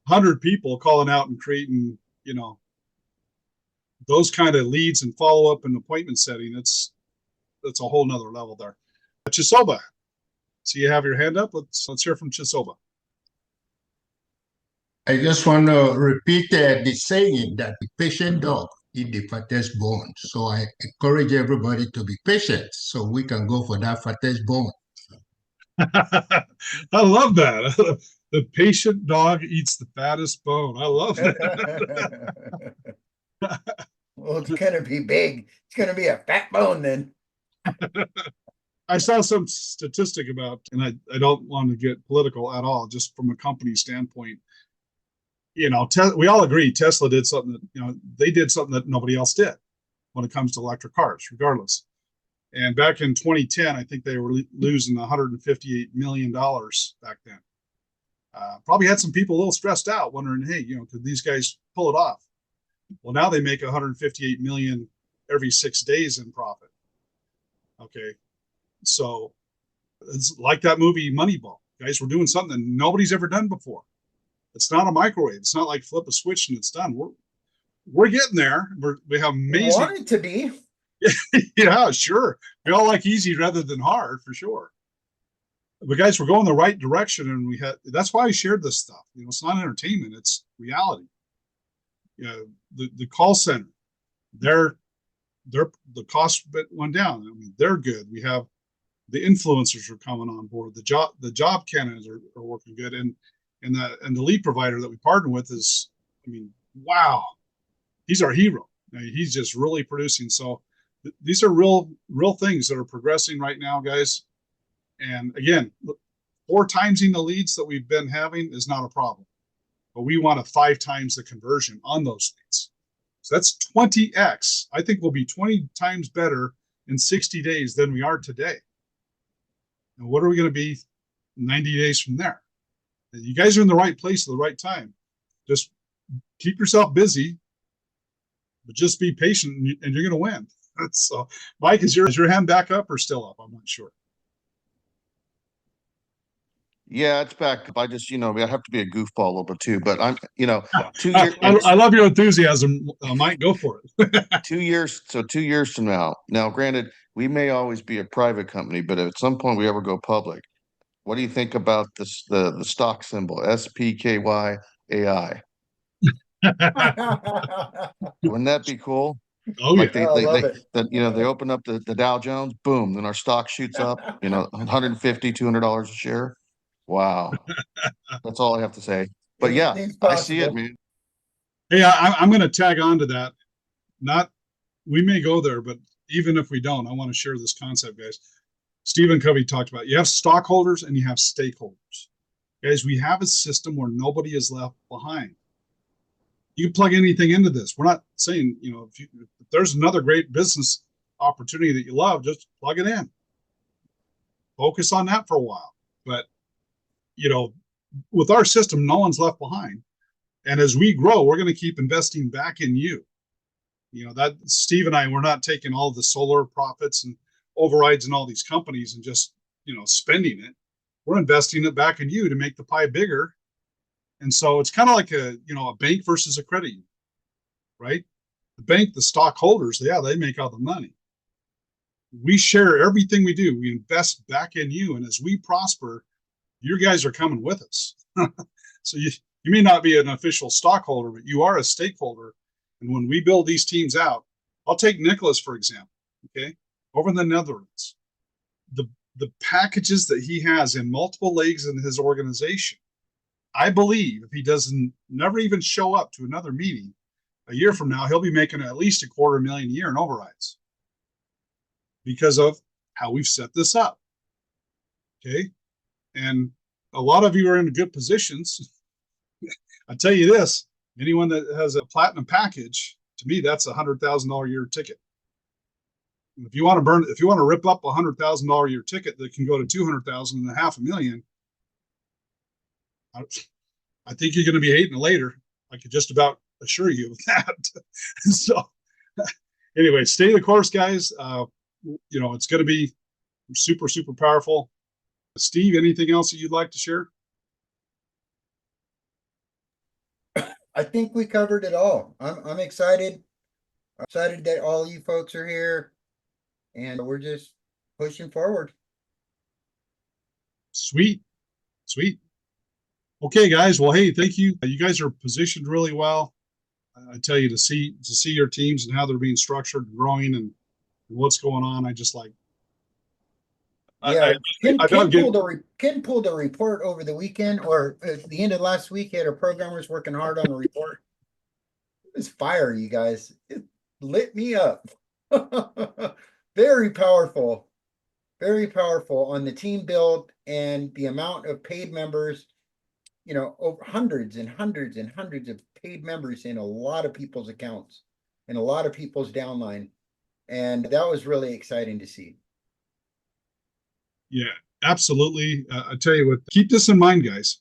Speaker 1: 100 people calling out and creating, those kind of leads and follow up and appointment setting, that's a whole nother level there. Chisoba, so you have your hand up. Let's hear from Chisoba.
Speaker 6: I just want to repeat the saying that the patient dog eat the fattest bone. So I encourage everybody to be patient so we can go for that fattest bone.
Speaker 1: I love that. The patient dog eats the fattest bone. I love that.
Speaker 2: Well, it's going to be big. It's going to be a fat bone then.
Speaker 1: I saw some statistic about, and I don't want to get political at all, just from a company standpoint. We all agree Tesla did something that, they did something that nobody else did when it comes to electric cars, regardless. And back in 2010, I think they were losing $158 million back then. Probably had some people a little stressed out, wondering, hey, could these guys pull it off? Well, now they make 158 million every 6 days in profit. Okay, so it's like that movie Moneyball. Guys, we're doing something that nobody's ever done before. It's not a microwave. It's not like flip a switch and it's done. We're getting there. We have amazing.
Speaker 2: We want it to be.
Speaker 1: Yeah, sure. We all like easy rather than hard, for sure. But guys, we're going the right direction, and that's why I shared this stuff. It's not entertainment; it's reality. The call center, the cost went down. I mean, they're good. We have the influencers are coming on board. The job candidates are working good, and the lead provider that we partner with is, wow, he's our hero. He's just really producing. So these are real things that are progressing right now, guys. And again, 4 times in the leads that we've been having is not a problem, but we want 5 times the conversion on those leads. So that's 20x. I think we'll be 20 times better in 60 days than we are today. And what are we going to be 90 days from there? You guys are in the right place at the right time. Just keep yourself busy, but just be patient, and you're going to win. So, Mike, is your hand back up or still up? I'm not sure.
Speaker 4: Yeah, it's back up. I just, I have to be a goofball a little bit too, but I'm, 2 years.
Speaker 1: I love your enthusiasm, Mike. Go for it.
Speaker 4: 2 years. So 2 years from now, granted, we may always be a private company, but if at some point we ever go public, what do you think about this, the stock symbol, SPKY AI? Wouldn't that be cool?
Speaker 1: Oh,
Speaker 4: Like
Speaker 1: yeah.
Speaker 4: they open up the Dow Jones, boom, then our stock shoots up, $150, $200 a share. Wow. That's all I have to say. But yeah, I see it, man.
Speaker 1: Hey, I'm going to tag on to that. We may go there, but even if we don't, I want to share this concept, guys. Stephen Covey talked about, you have stockholders and you have stakeholders. Guys, we have a system where nobody is left behind. You can plug anything into this. We're not saying, if there's another great business opportunity that you love, just plug it in. Focus on that for a while. But, with our system, no one's left behind. And as we grow, we're going to keep investing back in you. That Steve and I, we're not taking all the solar profits and overrides in all these companies and just, spending it. We're investing it back in you to make the pie bigger. And so it's kind of like a bank versus a credit union, right? The bank, the stockholders, they make all the money. We share everything we do. We invest back in you. And as we prosper, you guys are coming with us. So you may not be an official stockholder, but you are a stakeholder. And when we build these teams out, I'll take Nicholas, for example, okay? Over in the Netherlands, the packages that he has in multiple legs in his organization, I believe if he doesn't never even show up to another meeting, a year from now, he'll be making at least $250,000 a year in overrides because of how we've set this up. Okay. And a lot of you are in good positions. I tell you this, anyone that has a platinum package, to me, that's $100,000 a year ticket. And if you want to rip up $100,000 a year ticket that can go to 200,000 and $500,000, I think you're going to be hating it later. I could just about assure you of that. So anyway, stay the course, guys. It's going to be Super, super powerful. Steve, anything else that you'd like to share?
Speaker 2: I think we covered it all. I'm excited. I'm excited that all you folks are here, and we're just pushing forward.
Speaker 1: Sweet. Sweet. Okay, guys. Well, hey, thank you. You guys are positioned really well. I tell you, to see your teams and how they're being structured and growing and what's going on. I just like.
Speaker 2: Yeah, Ken
Speaker 1: Ken
Speaker 2: pulled a report over the weekend, or at the end of last week. He had our programmers working hard on a report. It was fire, you guys. It lit me up. Very powerful on the team build and the amount of paid members. You know, over hundreds and hundreds and hundreds of paid members in a lot of people's accounts and a lot of people's downline. And that was really exciting to see.
Speaker 1: Yeah, absolutely. I tell you what, keep this in mind, guys.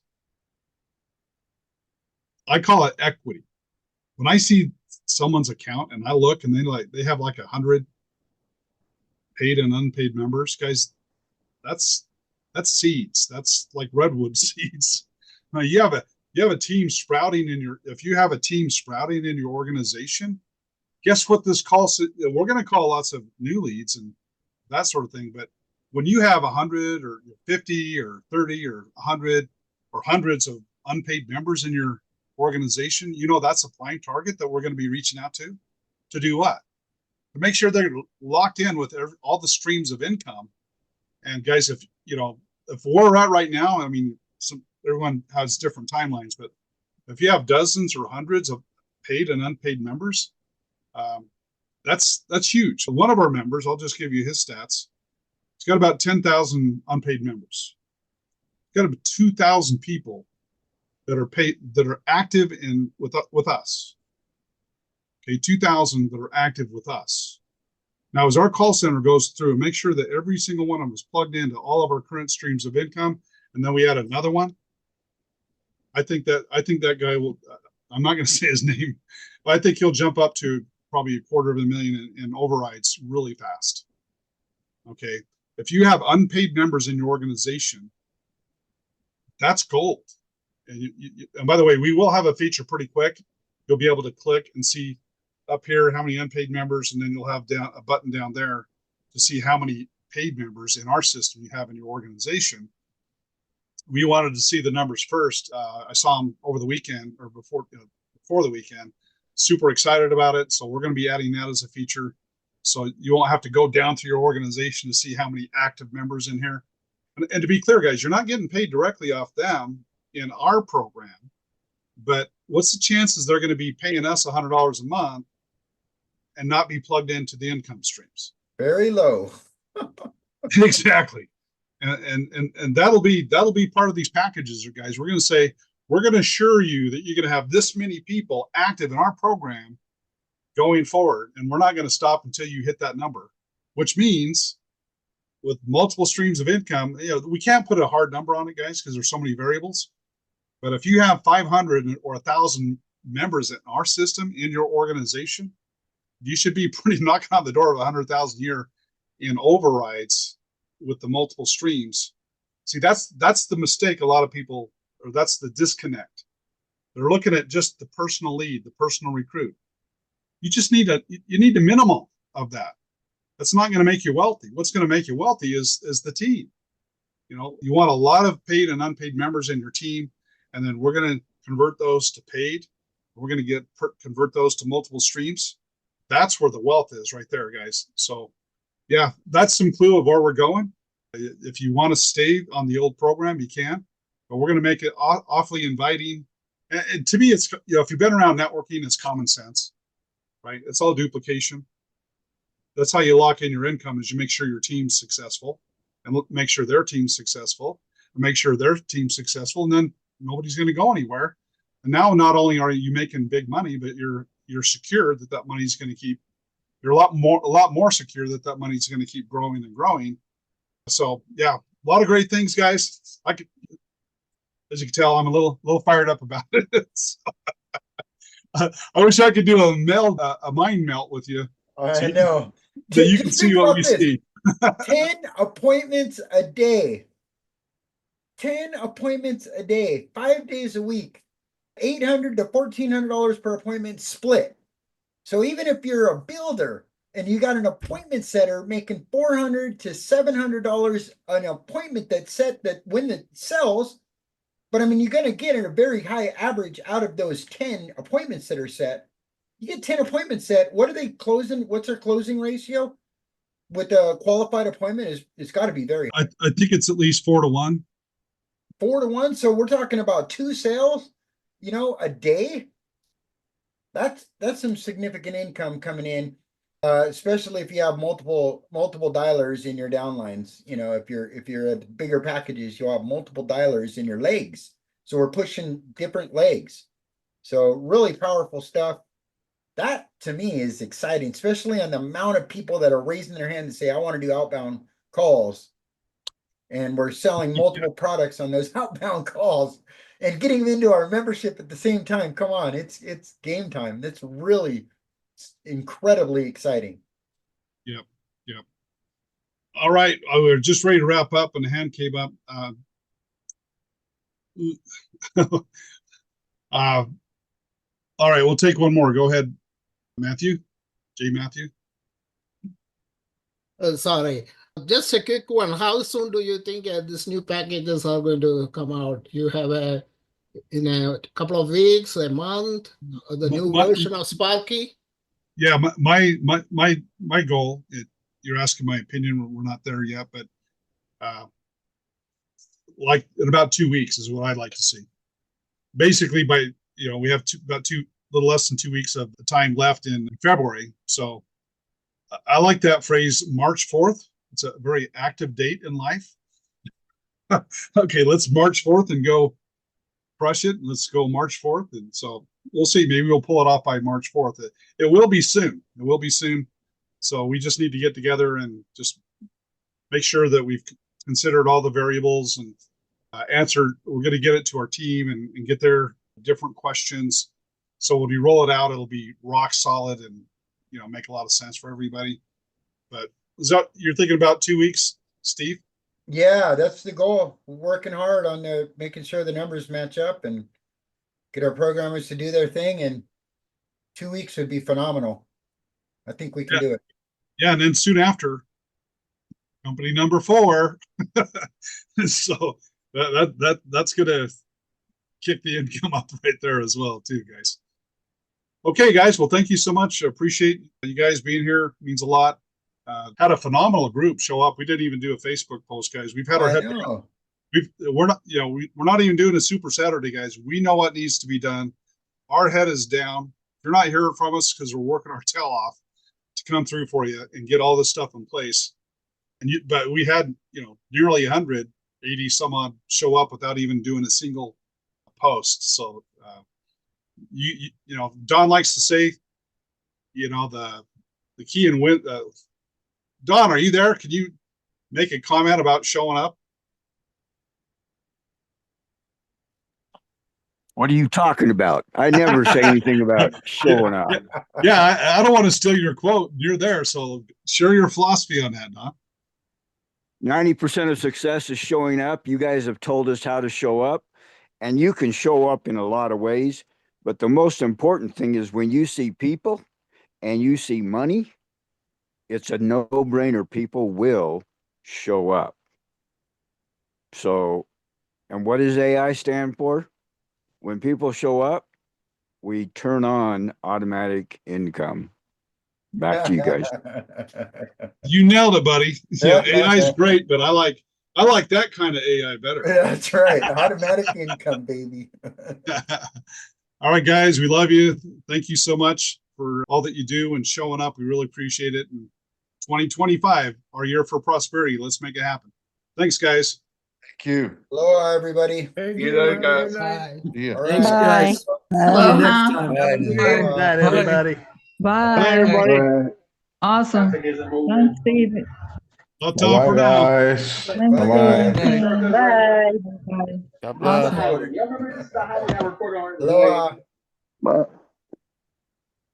Speaker 1: I call it equity. When I see someone's account and I look and they have like 100 paid and unpaid members, guys, that's seeds. That's like redwood seeds. Now you have a team sprouting if you have a team sprouting in your organization, guess what this calls? We're going to call lots of new leads and that sort of thing. But when you have 100 or 50 or 30 or 100 or hundreds of unpaid members in your organization, you know that's a prime target that we're going to be reaching out to do what? To make sure they're locked in with all the streams of income. And guys, if we're at right now, I mean, everyone has different timelines, but if you have dozens or hundreds of paid and unpaid members, that's huge. So one of our members, I'll just give you his stats. He's got about 10,000 unpaid members. He's got about 2,000 people that are paid, that are active with us. Okay, 2,000 that are active with us. Now, as our call center goes through and make sure that every single one of them is plugged into all of our current streams of income, and then we add another one, I think that guy will. I'm not going to say his name, but I think he'll jump up to probably $250,000 in overrides really fast. Okay, if you have unpaid members in your organization, that's gold. And by the way, we will have a feature pretty quick. You'll be able to click and see up here how many unpaid members, and then you'll have a button down there to see how many paid members in our system you have in your organization. We wanted to see the numbers first. I saw them over the weekend or before the weekend. Super excited about it. So we're going to be adding that as a feature. So you won't have to go down through your organization to see how many active members in here. And to be clear, guys, you're not getting paid directly off them in our program, but what's the chances they're going to be paying us $100 a month and not be plugged into the income streams?
Speaker 2: Very low.
Speaker 1: Exactly. And that'll be part of these packages, guys. We're going to say, we're going to assure you that you're going to have this many people active in our program going forward. And we're not going to stop until you hit that number, which means with multiple streams of income, we can't put a hard number on it, guys, because there's so many variables. But if you have 500 or 1,000 members in our system in your organization, you should be pretty knocking on the door of 100,000 a year in overrides with the multiple streams. See, that's the mistake a lot of people, or that's the disconnect. They're looking at just the personal lead, the personal recruit. You just need the minimum of that. That's not going to make you wealthy. What's going to make you wealthy is the team. You want a lot of paid and unpaid members in your team, and then we're going to convert those to paid. We're going to convert those to multiple streams. That's where the wealth is right there, guys. So yeah, that's some clue of where we're going. If you want to stay on the old program, you can, but we're going to make it awfully inviting. And to me, it's, if you've been around networking, it's common sense, right? It's all duplication. That's how you lock in your income, is you make sure your team's successful and make sure their team's successful and make sure their team's successful. And then nobody's going to go anywhere. And now not only are you making big money, but you're secure that money's going to keep. You're a lot more secure that money's going to keep growing and growing. So yeah, a lot of great things, guys. As you can tell, I'm a little fired up about it. So, I wish I could do a mind melt with you.
Speaker 2: I know.
Speaker 1: That you can see what we see.
Speaker 2: 10 appointments a day. 10 appointments a day, 5 days a week, $800 to $1,400 per appointment split. So even if you're a builder and you got an appointment setter making $400 to $700 an appointment that's set that when it sells, but I mean, you're going to get a very high average out of those 10 appointments that are set. You get 10 appointments set. What are they closing? What's their closing ratio with a qualified appointment? It's got to be very high.
Speaker 1: I think it's at least 4 to 1.
Speaker 2: 4 to 1. So we're talking about 2 sales, a day. That's some significant income coming in, especially if you have multiple dialers in your downlines. If you're at bigger packages, you'll have multiple dialers in your legs. So we're pushing different legs. So really powerful stuff. That to me is exciting, especially on the amount of people that are raising their hand to say, I want to do outbound calls. And we're selling multiple products on those outbound calls and getting them into our membership at the same time. Come on, it's game time. That's really incredibly exciting.
Speaker 1: Yep. All right, we're just ready to wrap up, and the hand came up. All right, we'll take one more. Go ahead, Matthew. J. Matthew.
Speaker 7: Sorry, just a quick one. How soon do you think these new packages are going to come out? You have in a couple of weeks, a month, the new version of Sparky?
Speaker 1: Yeah, my goal. You're asking my opinion. We're not there yet, but like in about 2 weeks is what I'd like to see. Basically, we have little less than 2 weeks of the time left in February. So I like that phrase, March 4th. It's a very active date in life. Okay, let's March 4th and go crush it. Let's go March 4th. And so we'll see. Maybe we'll pull it off by March 4th. It will be soon. It will be soon. So we just need to get together and just make sure that we've considered all the variables and answered. We're going to get it to our team and get their different questions. So when we roll it out, it'll be rock solid and make a lot of sense for everybody. But is that you're thinking about 2 weeks, Steve?
Speaker 2: Yeah, that's the goal. We're working hard on making sure the numbers match up and get our programmers to do their thing. And 2 weeks would be phenomenal. I think we can do it.
Speaker 1: Yeah, and then soon after, company number 4. So that's gonna kick the income up right there as well, too, guys. Okay, guys. Well, thank you so much. I appreciate you guys being here. It means a lot. Had a phenomenal group show up. We didn't even do a Facebook post, guys. We've had our head down. We're not even doing a Super Saturday, guys. We know what needs to be done. Our head is down. If you're not hearing from us because we're working our tail off to come through for you and get all this stuff in place. But we had nearly 180 some odd show up without even doing a single post. So Don likes to say, the key and win. Don, are you there? Can you make a comment about showing up?
Speaker 8: What are you talking about? I never say anything about showing up.
Speaker 1: Yeah, I don't want to steal your quote. You're there, so share your philosophy on that, Don.
Speaker 8: 90% of success is showing up. You guys have told us how to show up, and you can show up in a lot of ways. But the most important thing is when you see people and you see money, it's a no-brainer. People will show up. So, and what does AI stand for? When people show up, we turn on automatic income. Back to you guys.
Speaker 1: You nailed it, buddy. Yeah, AI is great, but I like that kind of AI better.
Speaker 2: That's right. Automatic income, baby.
Speaker 1: All right, guys, we love you. Thank you so much for all that you do and showing up. We really appreciate it. And 2025, our year for prosperity. Let's make it happen. Thanks, guys.
Speaker 4: Thank you.
Speaker 2: Aloha, everybody.
Speaker 3: See you later, guys.
Speaker 7: Bye.
Speaker 4: Yeah.
Speaker 2: All
Speaker 9: Thanks,
Speaker 2: right.
Speaker 9: guys.
Speaker 10: Aloha.
Speaker 9: Next time.
Speaker 5: Bye.
Speaker 9: Good night, everybody.
Speaker 10: Bye.
Speaker 1: Bye, everybody.
Speaker 10: Awesome. Thanks, Steve.
Speaker 1: I'll talk for now.
Speaker 11: Guys.
Speaker 10: Thanks,
Speaker 11: Bye-bye.
Speaker 10: Steve.
Speaker 9: Bye.
Speaker 10: Bye.
Speaker 4: God bless.
Speaker 10: Awesome.
Speaker 2: Aloha.
Speaker 3: Bye.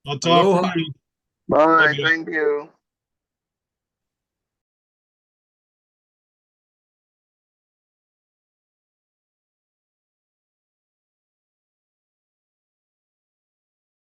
Speaker 1: I'll talk for
Speaker 9: Aloha.
Speaker 1: now.
Speaker 3: Bye.
Speaker 1: Love you.
Speaker 3: Thank you.